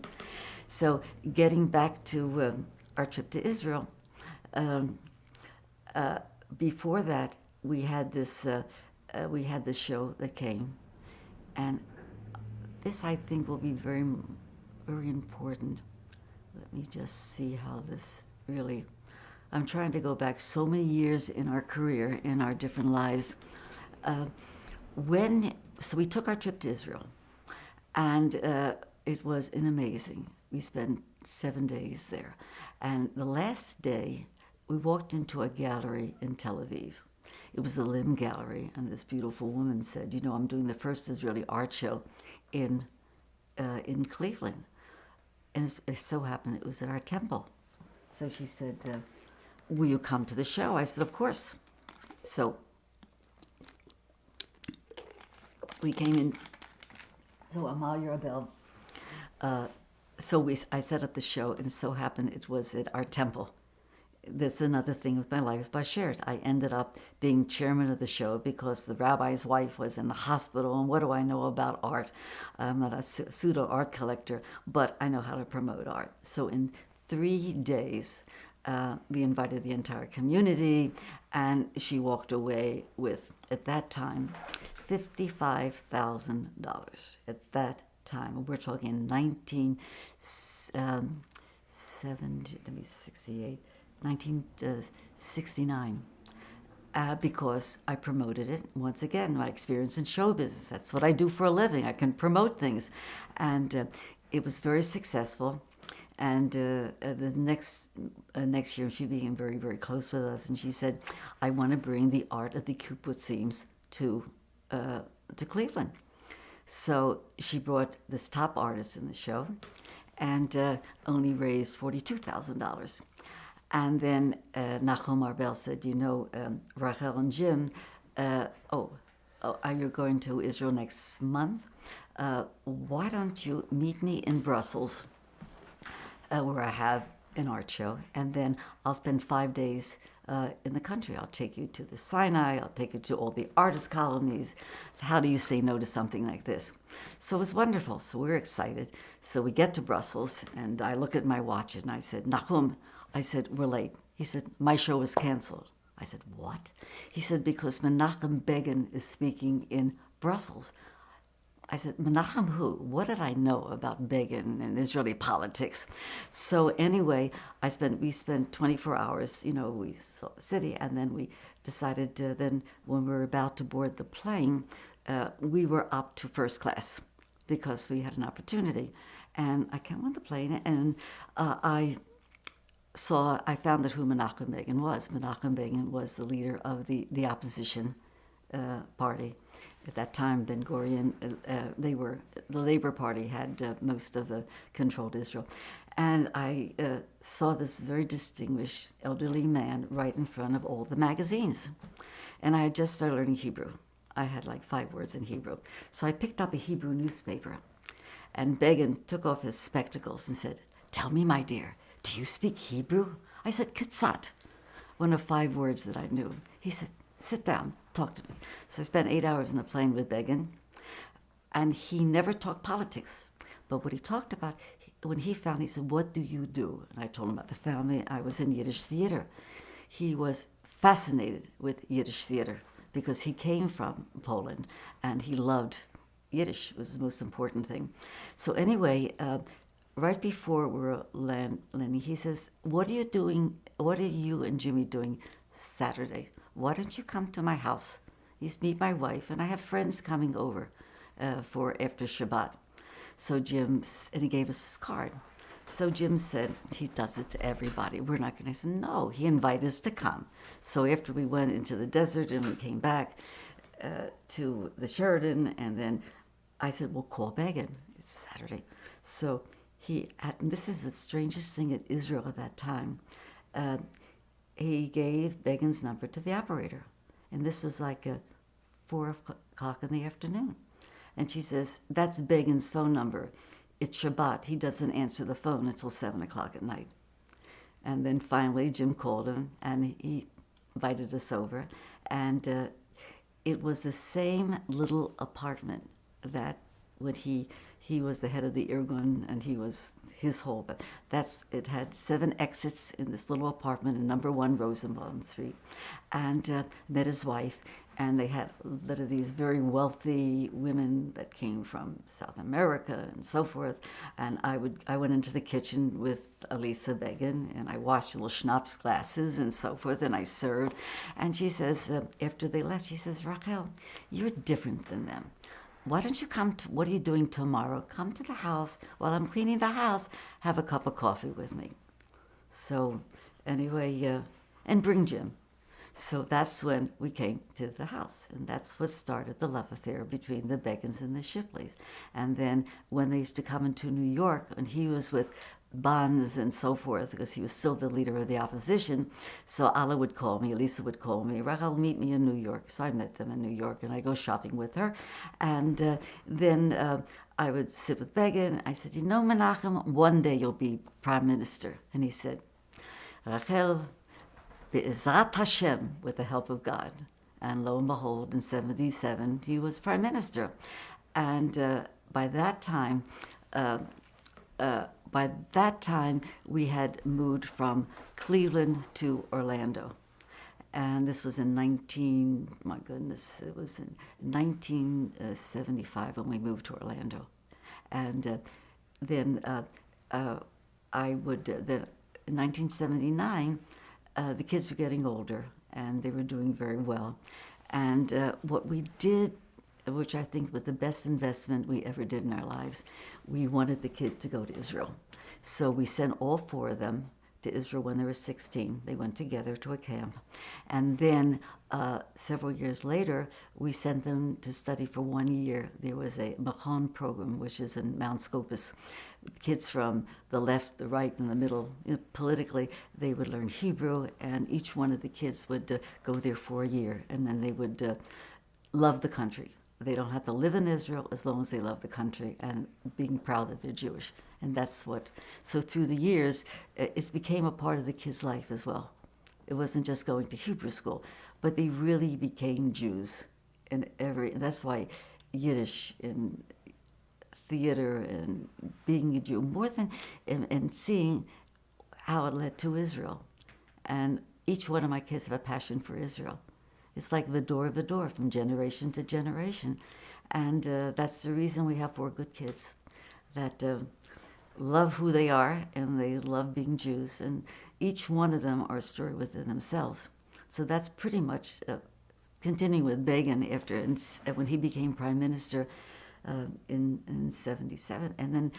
So getting back to our trip to Israel, before that, we had this show that came, and this I think will be very, very important. Let me just see how this really. I'm trying to go back so many years in our career, in our different lives. So we took our trip to Israel, and it was amazing. We spent 7 days there. And the last day, we walked into a gallery in Tel Aviv. It was the Lim Gallery, and this beautiful woman said, I'm doing the first Israeli art show in Cleveland. And it so happened it was at our temple. So she said, will you come to the show? I said, of course. So we came in. So Amal Yerabel. I set up the show, and it so happened it was at our temple. That's another thing with my life by shared. I ended up being chairman of the show because the rabbi's wife was in the hospital, and what do I know about art? I'm not a pseudo art collector, but I know how to promote art. So in 3 days, we invited the entire community, and she walked away with, at that time, $55,000. At that time, we're talking 1969, because I promoted it. Once again, my experience in show business. That's what I do for a living. I can promote things. And it was very successful. And the next year, she became very, very close with us. And she said, I want to bring the art of the kibbutzim to Cleveland. So she brought this top artist in the show, and only raised $42,000. And then Nachum Arbel said, you know, Rachel and Jim, are you going to Israel next month? Why don't you meet me in Brussels, where I have an art show, and then I'll spend 5 days in the country. I'll take you to the Sinai, I'll take you to all the artist colonies. So how do you say no to something like this? So it was wonderful. So we were excited. So we get to Brussels, and I look at my watch, and I said, Nachum, I said, we're late. He said, my show was canceled. I said, what? He said, because Menachem Begin is speaking in Brussels. I said, Menachem who? What did I know about Begin and Israeli politics? So anyway, we spent 24 hours, you know, we saw the city, and then we decided then when we were about to board the plane, we were up to first class because we had an opportunity. And I came on the plane, and I found out who Menachem Begin was. Menachem Begin was the leader of the opposition party. At that time, Ben Gurion, the Labor Party had most of controlled Israel. And I saw this very distinguished elderly man right in front of all the magazines. And I had just started learning Hebrew. I had like 5 words in Hebrew. So I picked up a Hebrew newspaper. And Begin took off his spectacles and said, tell me, my dear, do you speak Hebrew? I said, Kitzat, one of 5 words that I knew. He said, sit down, talk to me. So I spent 8 hours in the plane with Begin, and he never talked politics. But what he talked about, when he found, he said, what do you do? And I told him about the family. I was in Yiddish theater. He was fascinated with Yiddish theater because he came from Poland, and he loved Yiddish. It was the most important thing. So anyway, right before we were landing, he says, what are you and Jimmy doing Saturday? Why don't you come to my house? He's meet my wife, and I have friends coming over for after Shabbat. So and he gave us his card. So Jim said, he does it to everybody. We're not going to. I said, no, he invited us to come. So after we went into the desert and we came back to the Sheridan, and then I said, well, call Begin. It's Saturday. So and this is the strangest thing in Israel at that time, he gave Begin's number to the operator. And this was like 4 o'clock in the afternoon. And she says, that's Begin's phone number. It's Shabbat. He doesn't answer the phone until 7 o'clock at night. And then finally Jim called him, and he invited us over. And it was the same little apartment that when he was the head of the Irgun, and he was his whole, but it had 7 exits in this little apartment in number 1 Rosenbaum Street, and met his wife, and they had a lot of these very wealthy women that came from South America and so forth, and I went into the kitchen with Elisa Begin, and I washed little schnapps glasses and so forth, and I served, and she says, after they left, she says, Rachel, you're different than them. Why don't you what are you doing tomorrow? Come to the house while I'm cleaning the house, have a cup of coffee with me. So anyway, and bring Jim. So that's when we came to the house, and that's what started the love affair between the Begins and the Shipleys. And then when they used to come into New York, and he was with Bonds and so forth, because he was still the leader of the opposition. So Alla would call me, Elisa would call me, Rachel, meet me in New York. So I met them in New York, and I go shopping with her. And then I would sit with Begin. I said, you know, Menachem, one day you'll be prime minister. And he said, Rachel, Be'ezrat Hashem, with the help of God. And lo and behold, in 1977, he was prime minister. And by that time, we had moved from Cleveland to Orlando. And this was in 1975 when we moved to Orlando. And then in 1979, the kids were getting older, and they were doing very well. And what we did, which I think was the best investment we ever did in our lives, we wanted the kid to go to Israel. So we sent all 4 of them to Israel when they were 16. They went together to a camp. And then several years later, we sent them to study for 1 year. There was a Machon program, which is in Mount Scopus. Kids from the left, the right, and the middle, politically, they would learn Hebrew, and each one of the kids would go there for a year, and then they would love the country. They don't have to live in Israel as long as they love the country and being proud that they're Jewish. And that's what, so through the years, it became a part of the kids' life as well. It wasn't just going to Hebrew school, but they really became Jews. And that's why Yiddish and theater and being a Jew, more than, and seeing how it led to Israel. And each one of my kids have a passion for Israel. It's like Vidor from generation to generation. And that's the reason we have 4 good kids that love who they are and they love being Jews. And each one of them are a story within themselves. So that's pretty much continuing with Begin after, when he became prime minister in 77. And then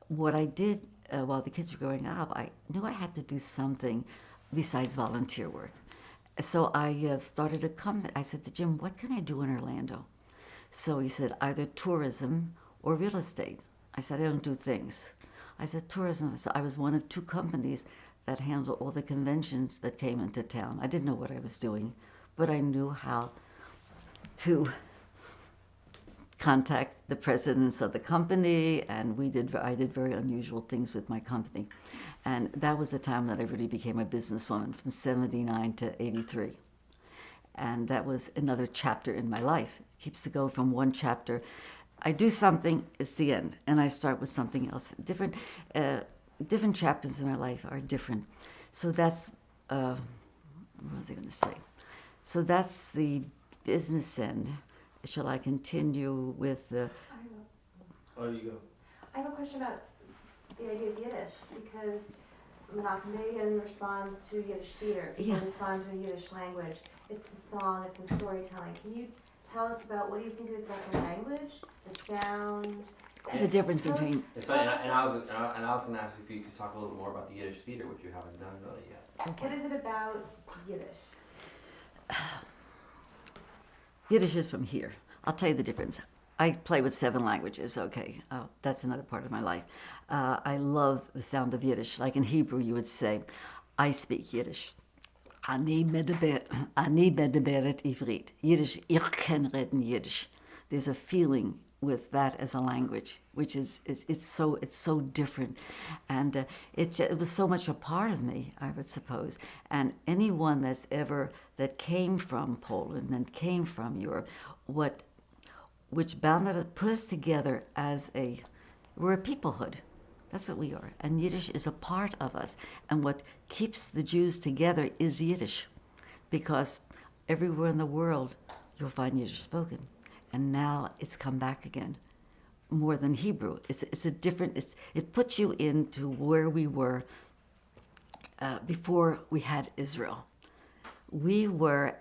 what I did while the kids were growing up, I knew I had to do something besides volunteer work. So I started a company. I said to Jim, what can I do in Orlando? So he said, either tourism or real estate. I said, I don't do things. I said, tourism. So I was one of 2 companies that handled all the conventions that came into town. I didn't know what I was doing, but I knew how to contact the presidents of the company, and I did very unusual things with my company. And that was the time that I really became a businesswoman, from 79 to 83. And that was another chapter in my life. It keeps to go from one chapter. I do something, it's the end, and I start with something else. Different chapters in my life are different. So that's, what was I going to say? So that's the business end. Shall I continue with the... Oh, you go. I have a question about the idea of Yiddish, because Menachem Begin responds to Yiddish theater. People respond to a Yiddish language. It's the song, it's the storytelling. Can you tell us about what do you think it is about the language, the sound? The difference between... And I was going to ask if you could talk a little more about the Yiddish theater, which you haven't done really yet. Okay. What is it about Yiddish? Yiddish is from here. I'll tell you the difference. I play with 7 languages, okay. That's another part of my life. I love the sound of Yiddish. Like in Hebrew, you would say, I speak Yiddish. Ani medaberet ivrit. Yiddish, ich kann reden Yiddish. There's a feeling with that as a language, which is, it's so different. And it was so much a part of me, I would suppose. And anyone that came from Poland and came from Europe, which put us together as we're a peoplehood. That's what we are. And Yiddish is a part of us. And what keeps the Jews together is Yiddish. Because everywhere in the world, you'll find Yiddish spoken. And now it's come back again, more than Hebrew. It puts you into where we were before we had Israel. We were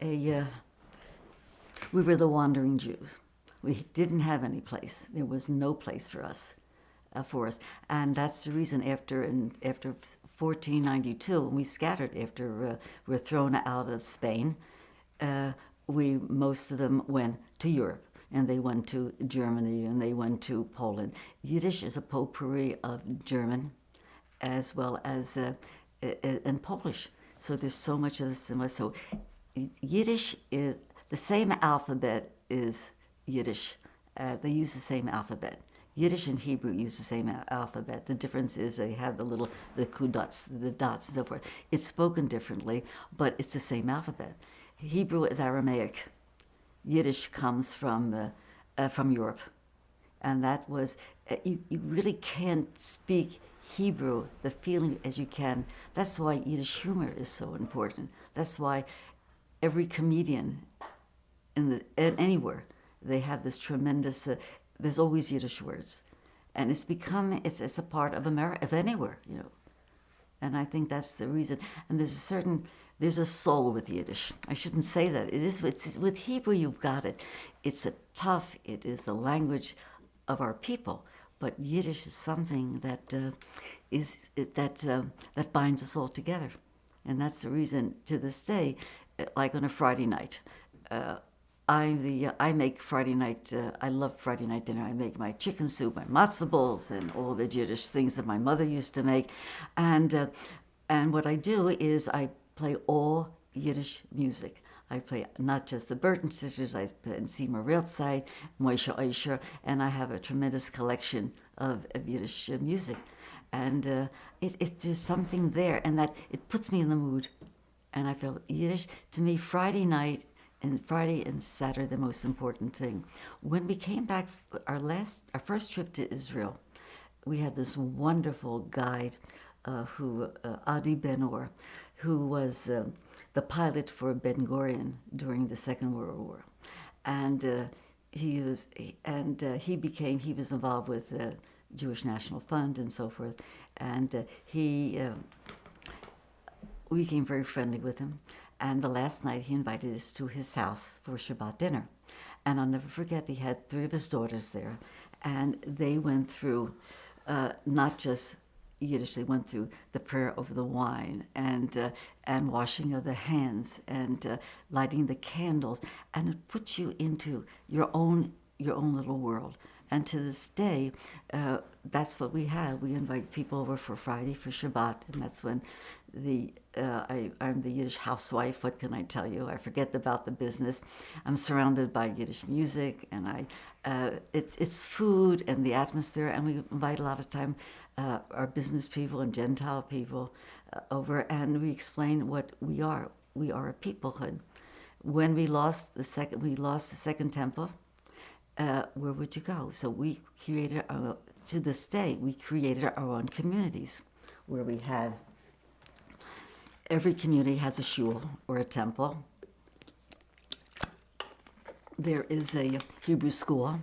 the wandering Jews. We didn't have any place. There was no place for us. And that's the reason after 1492, when we scattered after we were thrown out of Spain, most of them went to Europe. And they went to Germany, and they went to Poland. Yiddish is a potpourri of German, as well as and Polish. So there's so much of this. So Yiddish is the same alphabet is Yiddish. They use the same alphabet. Yiddish and Hebrew use the same alphabet. The difference is they have the kudots, the dots, and so forth. It's spoken differently, but it's the same alphabet. Hebrew is Aramaic. Yiddish comes from Europe, and that was you really can't speak Hebrew the feeling as you can. That's why Yiddish humor is so important. That's why every comedian anywhere they have this tremendous. There's always Yiddish words, and it's a part of America, of anywhere, you know. And I think that's the reason. And there's a soul with Yiddish. I shouldn't say that. It's with Hebrew, you've got it. It is the language of our people, but Yiddish is something that that binds us all together, and that's the reason to this day, like on a Friday night. I make Friday night. I love Friday night dinner. I make my chicken soup, my matzah balls, and all the Yiddish things that my mother used to make, and what I do is I play all Yiddish music. I play not just the Burton Sisters, I play Seymour Railside, Moshe Oisher, and I have a tremendous collection of Yiddish music. And it's just something there, and that it puts me in the mood. And I feel Yiddish, to me, Friday and Saturday, the most important thing. When we came back, our first trip to Israel, we had this wonderful guide, Adi Ben-Or, who was the pilot for Ben Gurion during the Second World War, and he was involved with the Jewish National Fund and so forth, and we became very friendly with him. And the last night he invited us to his house for Shabbat dinner, and I'll never forget. He had 3 of his daughters there, and they went through not just Yiddish. They went through the prayer over the wine and washing of the hands and lighting the candles, and it puts you into your own little world. And to this day, that's what we have. We invite people over for Friday for Shabbat, and that's when I'm the Yiddish housewife. What can I tell you? I forget about the business. I'm surrounded by Yiddish music, and it's food and the atmosphere, and we invite a lot of time our business people and Gentile people over, and we explain what we are. We are a peoplehood. When we lost the second temple, where would you go? So we created, to this day, we created our own communities, where we had, every community has a shul or a temple. There is a Hebrew school.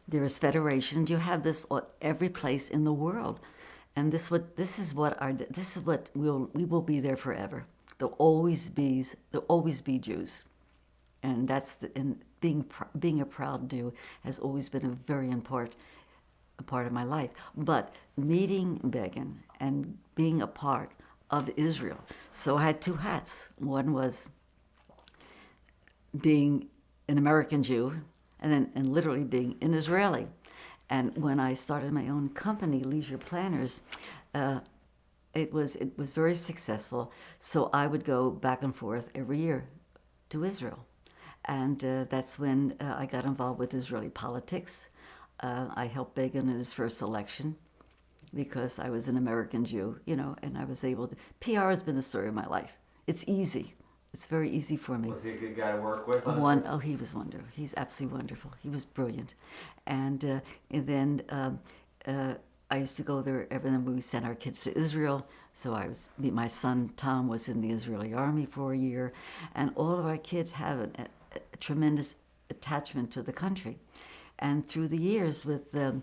There is federations. You have this at every place in the world, and we will be there forever. There'll always be Jews, and being a proud Jew has always been a very important part of my life. But meeting Begin and being a part of Israel, so I had 2 hats. One was being an American Jew, and literally being an Israeli. And when I started my own company, Leisure Planners, it was very successful. So I would go back and forth every year to Israel. And that's when I got involved with Israeli politics. I helped Begin in his first election because I was an American Jew, and I was able to. PR has been the story of my life. It's easy. It's very easy for me. Was he a good guy to work with? Oh, he was wonderful. He's absolutely wonderful. He was brilliant. And then I used to go there every time we sent our kids to Israel. So my son Tom was in the Israeli army for a year, and all of our kids have a tremendous attachment to the country. And through the years, in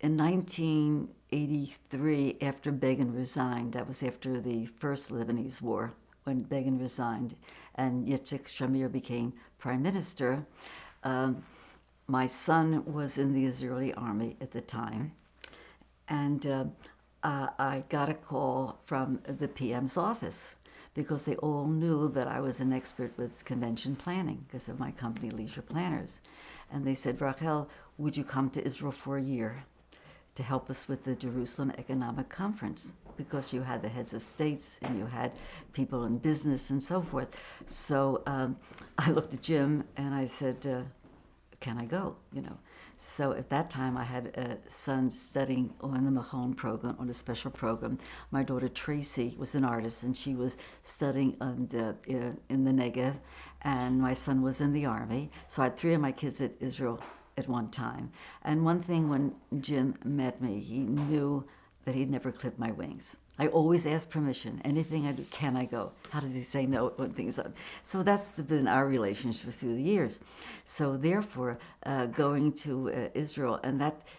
1983, after Begin resigned, that was after the first Lebanese war, when Begin resigned and Yitzhak Shamir became prime minister. My son was in the Israeli army at the time, and I got a call from the PM's office because they all knew that I was an expert with convention planning because of my company, Leisure Planners. And they said, Rachel, would you come to Israel for a year to help us with the Jerusalem Economic Conference? Because you had the heads of states and you had people in business and so forth. So I looked at Jim and I said, can I go? So at that time I had a son studying on the Mahon program, on a special program. My daughter Tracy was an artist and she was studying in the Negev, and my son was in the army. So I had 3 of my kids at Israel at one time. And one thing, when Jim met me, he knew that he'd never clip my wings. I always ask permission. Anything I do, can I go? How does he say no when things up? So that's been our relationship through the years. So therefore, going to Israel,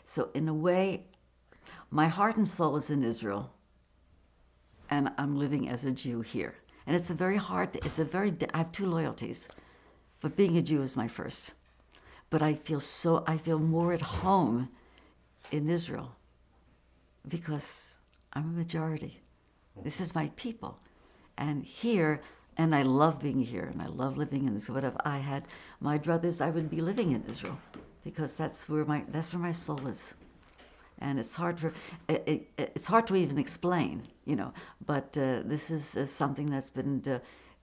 so in a way, my heart and soul is in Israel, and I'm living as a Jew here. And I have 2 loyalties, but being a Jew is my first. but I feel more at home in Israel because I'm a majority. This is my people. And here, and I love being here, and I love living in this. But if I had my druthers, I would be living in Israel because that's where my soul is. And it's hard to even explain, But this is something that's been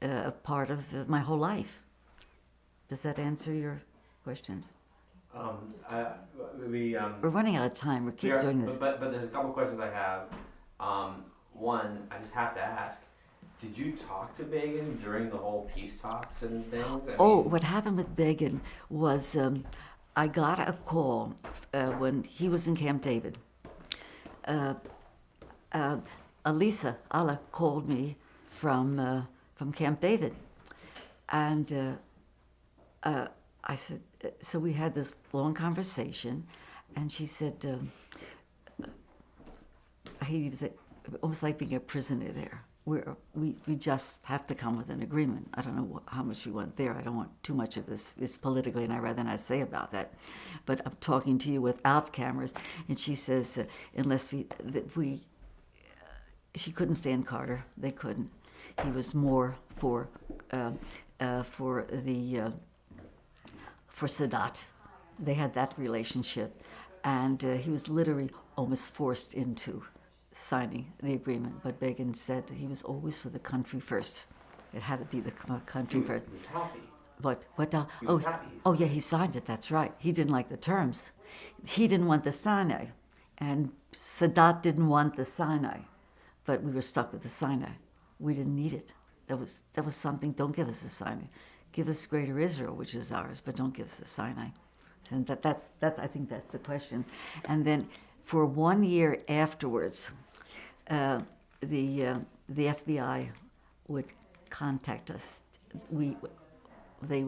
a part of my whole life. Does that answer your questions? We're running out of time. We keep doing this. But there's a couple questions I have. One, I just have to ask: did you talk to Begin during the whole peace talks and things? What happened with Begin was I got a call when he was in Camp David. Allah called me from Camp David, and I said. So we had this long conversation, and she said, I hate to say, almost like being a prisoner there. We just have to come with an agreement. I don't know how much we want there. I don't want too much of this politically, and I'd rather not say about that. But I'm talking to you without cameras, and she says, she couldn't stand Carter. They couldn't. He was more for Sadat. They had that relationship, and he was literally almost forced into signing the agreement. But Begin said he was always for the country first. It had to be the country first. He was happy. What? He was happy. Oh yeah, he signed it. That's right. He didn't like the terms. He didn't want the Sinai, and Sadat didn't want the Sinai, but we were stuck with the Sinai. We didn't need it. That was something. Don't give us the Sinai. Give us Greater Israel, which is ours, but don't give us the Sinai. And that's I think that's the question. And then for 1 year afterwards, the FBI would contact us. They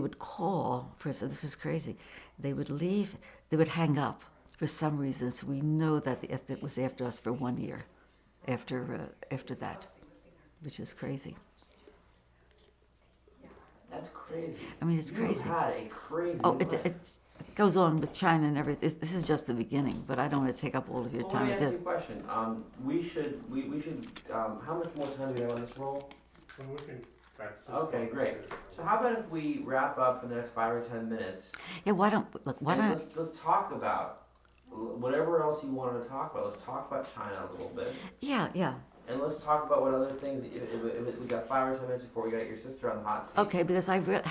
would call. First, this is crazy. They would leave. They would hang up for some reason. So we know that it was after us for 1 year, after that, which is crazy. That's crazy. I mean, it's crazy. You had a crazy life. It goes on with China and everything. This is just the beginning, but I don't want to take up all of your time. Let me ask you a question. We should. How much more time do we have on this roll? Okay, great. So how about if we wrap up for the next 5 or 10 minutes? Yeah. Why don't? Let's talk about whatever else you wanted to talk about. Let's talk about China a little bit. Yeah. And let's talk about what other things. We got 5 or 10 minutes before we got your sister on the hot seat. Okay, because But both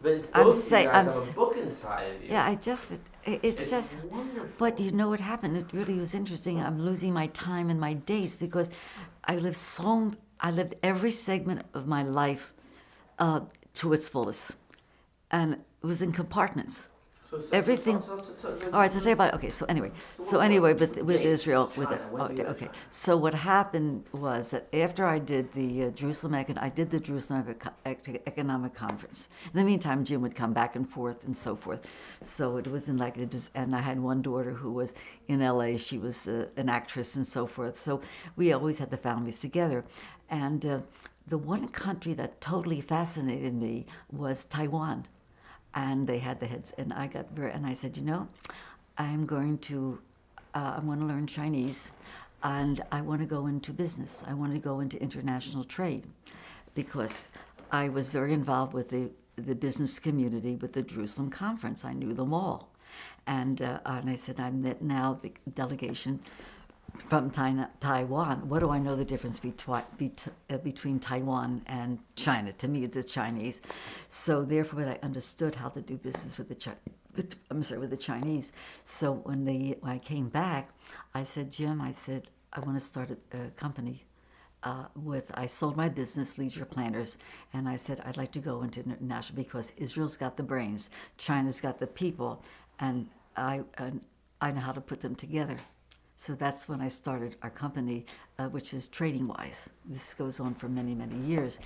of you guys have a book inside of you. Yeah, it's just wonderful. But you know what happened? It really was interesting. I'm losing my time and my days because I lived every segment of my life to its fullest, and it was in compartments. Everything. All right. So tell you about. Okay. So anyway. With Israel, with it. Okay. So what happened was that after I did the Jerusalem Economic Conference. In the meantime, Jim would come back and forth and so forth. So it was and I had one daughter who was in L.A. She was an actress and so forth. So we always had the families together, and the one country that totally fascinated me was Taiwan. And they had the heads, and I said, I'm going to learn Chinese, and I want to go into business. I want to go into international trade, because I was very involved with the business community with the Jerusalem conference. I knew them all, and I said, I'm now the delegation from Taiwan. What do I know the difference between Taiwan and China? To me, it's Chinese. So therefore, I understood how to do business with the Chinese. So when I came back, I said, Jim, I want to start a company. I sold my business, Leisure Planners, and I said I'd like to go into international because Israel's got the brains, China's got the people, and I know how to put them together. So that's when I started our company, which is Trading Wise. This goes on for many, many years.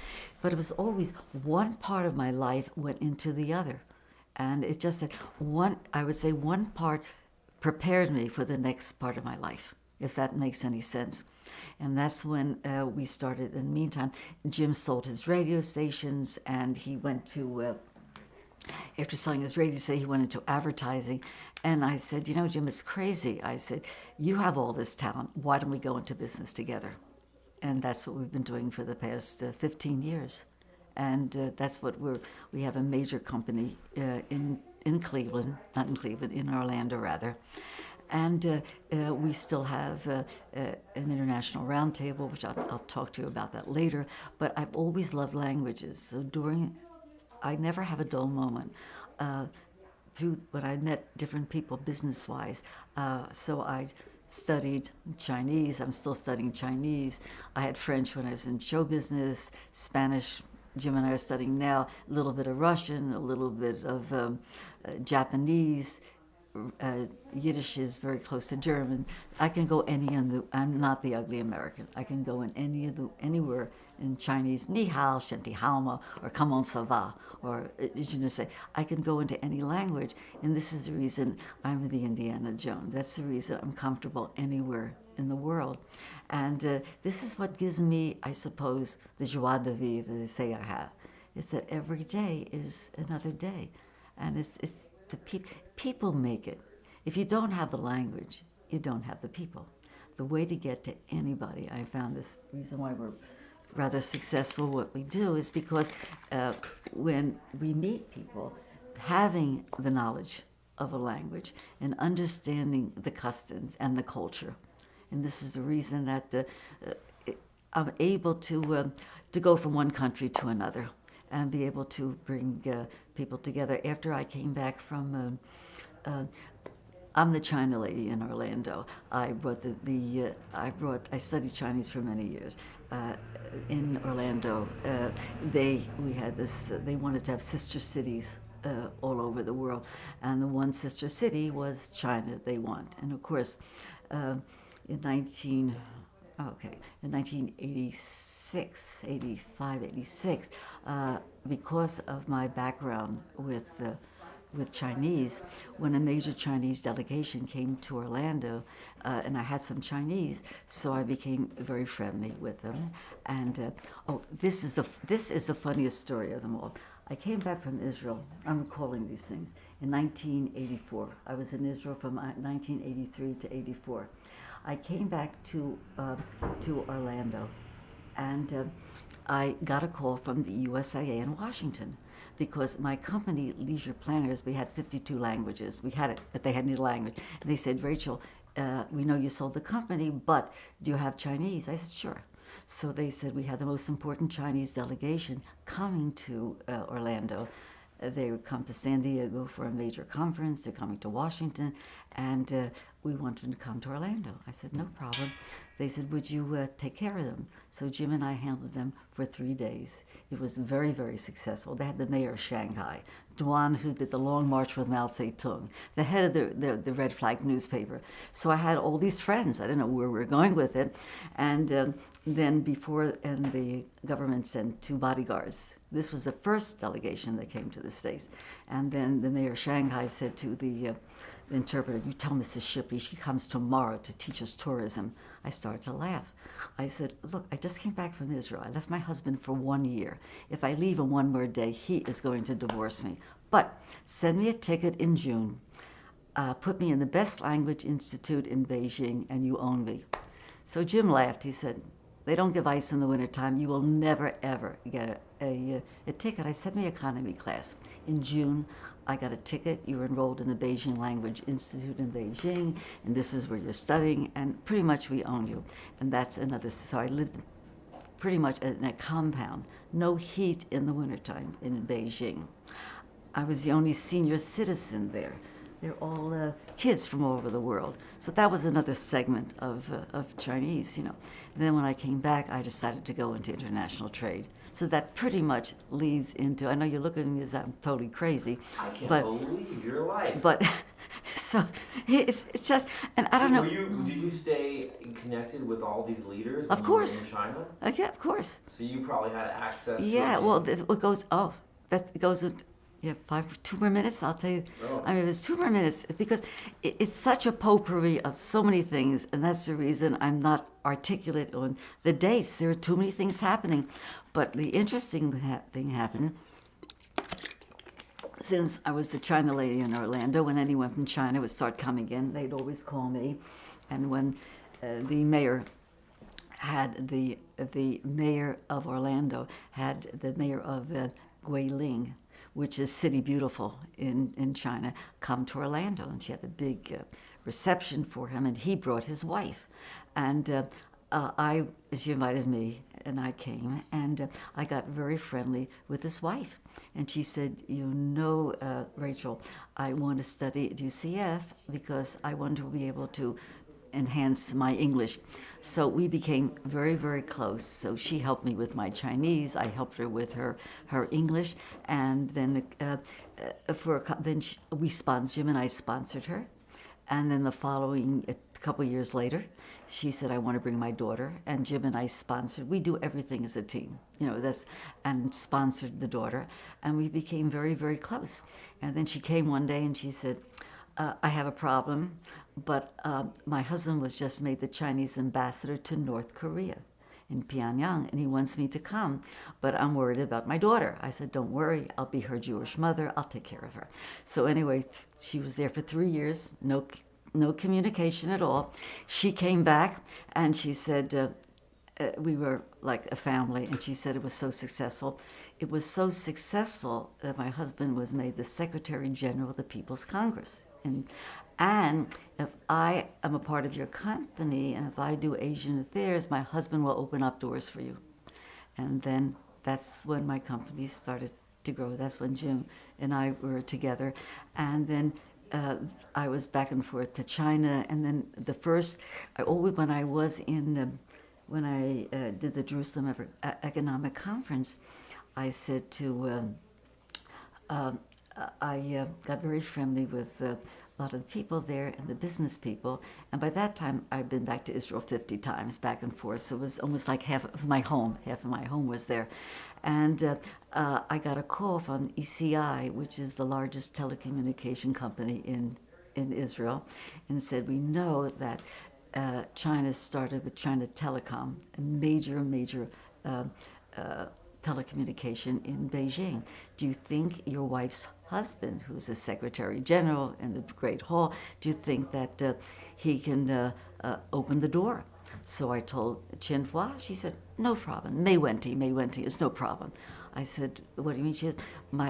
But it was always one part of my life went into the other. And it's just that one part prepared me for the next part of my life, if that makes any sense. And that's when we started. In the meantime, Jim sold his radio stations, and he went to After selling his radio set, he went into advertising. And I said, you know, Jim, it's crazy. I said, you have all this talent. Why don't we go into business together? And that's what we've been doing for the past 15 years. And that's what we have a major company in Cleveland, not in Cleveland, in Orlando rather. And we still have an international roundtable, which I'll talk to you about that later. But I've always loved languages. So I never have a dull moment. Through when I met different people business-wise. So I studied Chinese. I'm still studying Chinese. I had French when I was in show business, Spanish. Jim and I are studying now, a little bit of Russian, a little bit of Japanese. Yiddish is very close to German. I can go I'm not the ugly American. I can go in anywhere in Chinese, ni hao, shen ti hao ma, or comment ça va, or je ne sais. I can go into any language, and this is the reason I'm the Indiana Jones. That's the reason I'm comfortable anywhere in the world. And this is what gives me, I suppose, the joie de vivre, as they say I have. It's that every day is another day. And it's the people make it. If you don't have the language, you don't have the people. The way to get to anybody, I found this reason why we're rather successful what we do is because when we meet people, having the knowledge of a language and understanding the customs and the culture. And this is the reason that I'm able to go from one country to another and be able to bring people together. After I came back from, I'm the China lady in Orlando. I brought I studied Chinese for many years. In Orlando, they wanted to have sister cities all over the world, and the one sister city was China. They want, and of course, in 1986, 85, 86, because of my background with Chinese, when a major Chinese delegation came to Orlando, and I had some Chinese, so I became very friendly with them. And this is the funniest story of them all. I came back from Israel. I'm recalling these things in 1984. I was in Israel from 1983 to 84. I came back to Orlando, and I got a call from the USAA in Washington, because my company, Leisure Planners, we had 52 languages. We had it, but they had any language. And they said, Rachel, we know you sold the company, but do you have Chinese? I said, sure. So they said we had the most important Chinese delegation coming to Orlando. They would come to San Diego for a major conference. They're coming to Washington, and we wanted them to come to Orlando. I said, no problem. They said, would you take care of them? So Jim and I handled them for 3 days. It was very, very successful. They had the mayor of Shanghai, Duan, who did the Long March with Mao Zedong, the head of the Red Flag newspaper. So I had all these friends. I didn't know where we were going with it. And then the government sent 2 bodyguards. This was the first delegation that came to the States. And then the mayor of Shanghai said to the interpreter, you tell Mrs. Shipley she comes tomorrow to teach us tourism. I started to laugh. I said, look, I just came back from Israel. I left my husband for 1 year. If I leave in 1 more day, he is going to divorce me. But send me a ticket in June. Put me in the best language institute in Beijing, and you own me. So Jim laughed. He said, they don't give ice in the wintertime. You will never, ever get a ticket. I said, me economy class. In June, I got a ticket. You were enrolled in the Beijing Language Institute in Beijing, and this is where you're studying, and pretty much we own you. And that's another, so I lived pretty much in a compound, no heat in the wintertime in Beijing. I was the only senior citizen there. They're all kids from all over the world. So that was another segment of Chinese, you know. And then when I came back, I decided to go into international trade. So that pretty much leads into, I know you're looking at me as I'm totally crazy. I can't believe your life. But, so, it's just, and I don't know. Did you stay connected with all these leaders when Of course. you were in China? Yeah, of course. So you probably had access to Yeah, it. well, it goes with, yeah, 2 more minutes, I'll tell you. Oh. I mean, it's 2 more minutes because it's such a potpourri of so many things, and that's the reason I'm not articulate on the dates. There are too many things happening. But the interesting thing happened. since I was the China lady in Orlando, when anyone from China would start coming in, they'd always call me. And when the mayor of Orlando had the mayor of Guilin, which is City Beautiful in China, come to Orlando, and she had a big reception for him, and he brought his wife, and she invited me, and I came, and I got very friendly with his wife, and she said, Rachel, I want to study at UCF because I want to be able to enhance my English. So we became very, very close. So she helped me with my Chinese. I helped her with her English, and then Jim and I sponsored her, and then the following couple years later, she said, I want to bring my daughter, and Jim and I sponsored. We do everything as a team, and sponsored the daughter, and we became very, very close. And then she came one day and she said, I have a problem, but my husband was just made the Chinese ambassador to North Korea in Pyongyang, and he wants me to come, but I'm worried about my daughter. I said, don't worry, I'll be her Jewish mother, I'll take care of her. So anyway, she was there for 3 years, no communication at all. She came back and she said, we were like a family, and she said it was so successful. It was so successful that my husband was made the Secretary General of the People's Congress. And if I am a part of your company, and if I do Asian affairs, my husband will open up doors for you. And then that's when my company started to grow. That's when Jim and I were together. And then I was back and forth to China. And then when I did the Jerusalem Economic Conference, I said to, I got very friendly with a lot of the people there and the business people. And by that time, I'd been back to Israel 50 times, back and forth. So it was almost like half of my home was there. And I got a call from ECI, which is the largest telecommunication company in Israel, and said, we know that China started with China Telecom, a major telecommunication in Beijing. Do you think your wife's husband, who's the Secretary General in the Great Hall, do you think that he can open the door? So I told Chinhua. She said, no problem. May Wenti, it's no problem. I said, what do you mean? She said,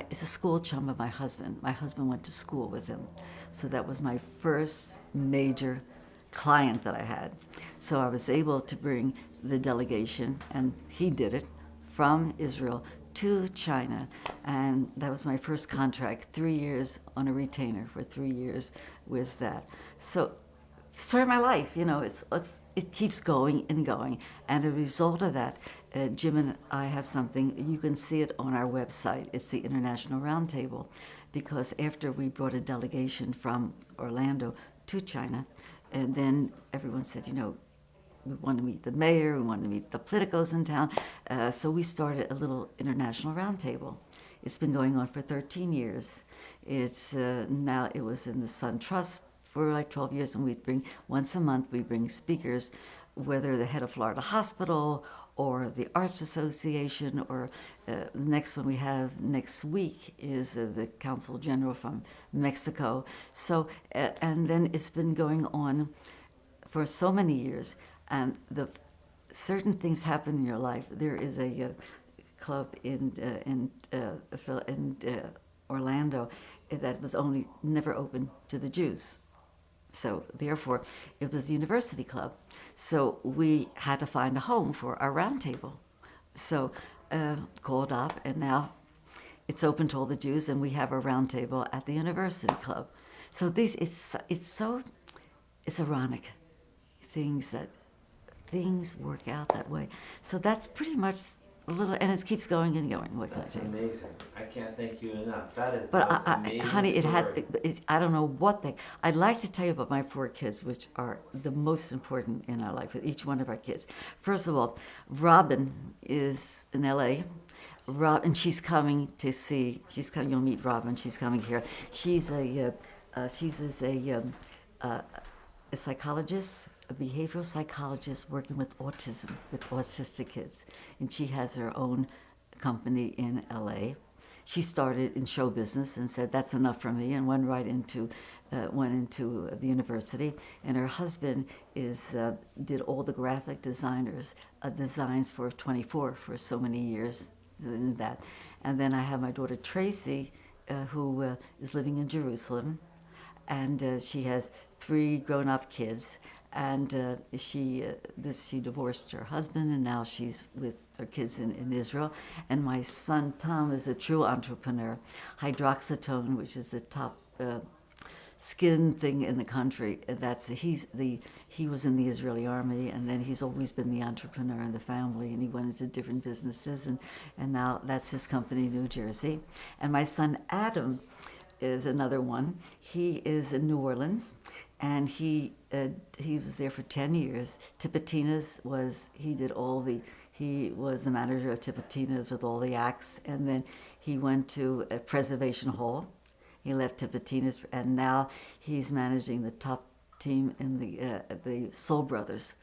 it's a school chum of my husband. My husband went to school with him. So that was my first major client that I had. So I was able to bring the delegation, and he did it, from Israel to China. And that was my first contract, 3 years on a retainer for 3 years with that. So the story of my life, it keeps going and going. And as a result of that, Jim and I have something, you can see it on our website. It's the International Roundtable, because after we brought a delegation from Orlando to China, and then everyone said, we want to meet the mayor, we want to meet the politicos in town. So we started a little international roundtable. It's been going on for 13 years. It was in the Sun Trust for like 12 years, and once a month, we bring speakers, whether the head of Florida Hospital or the Arts Association, or the next one we have next week is the Consul General from Mexico. So, and then it's been going on for so many years. And certain things happen in your life. There is a club in Orlando that was never open to the Jews. So therefore, it was the university club. So we had to find a home for our roundtable. So called up, and now it's open to all the Jews, and we have a roundtable at the university club. So it's ironic things work out that way. So that's pretty much a little, and it keeps going and going. That's amazing. I can't thank you enough. That is but the most amazing honey, story. I don't know I'd like to tell you about my 4 kids, which are the most important in our life, with each one of our kids. First of all, Robin is in LA. And she's coming, you'll meet Robin, she's coming here. She's a psychologist, a behavioral psychologist working with autism, with autistic kids. And she has her own company in LA. she started in show business and said, that's enough for me, and went right into the university. And her husband did all the graphic designs for 24 for so many years in that. And then I have my daughter Tracy, who is living in Jerusalem, and she has 3 grown-up kids. And she divorced her husband, and now she's with her kids in Israel. And my son Tom is a true entrepreneur. Hydroxytone, which is the top skin thing in the country. He was in the Israeli army, and then he's always been the entrepreneur in the family, and he went into different businesses, and now that's his company in New Jersey. And my son Adam is another one. He is in New Orleans, and he was there for 10 years. Tipitina's he was the manager of Tipitina's with all the acts, and then he went to a Preservation Hall. He left Tipitina's, and now he's managing the top team in the Soul Brothers.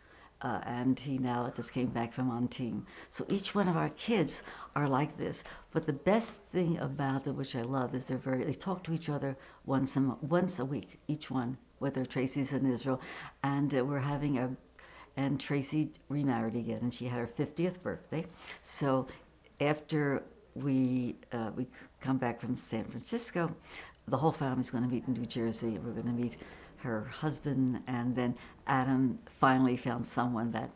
And he now just came back from on team. So each one of our kids are like this. But the best thing about it, which I love, is they talk to each other once a week, each one, whether Tracy's in Israel. And and Tracy remarried again, and she had her 50th birthday. So after we come back from San Francisco, the whole family's going to meet in New Jersey. We're going to meet her husband, and then Adam finally found someone that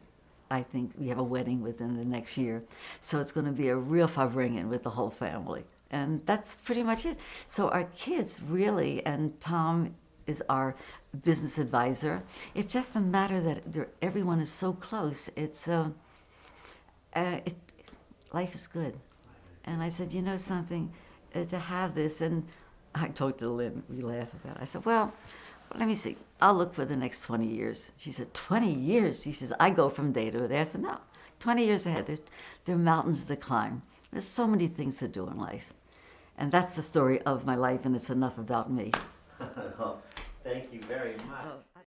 I think we have a wedding within the next year. So it's going to be a real farbringen with the whole family. And that's pretty much it. So our kids really, and Tom is our business advisor. It's just a matter that everyone is so close. Life is good. And I said, you know something, to have this, and I talked to Lynn, we laugh about it. I said, well, let me see. I'll look for the next 20 years. She said, 20 years? She says, I go from day to day. I said, no, 20 years ahead. There are mountains to climb. There's so many things to do in life. And that's the story of my life, and it's enough about me. Thank you very much.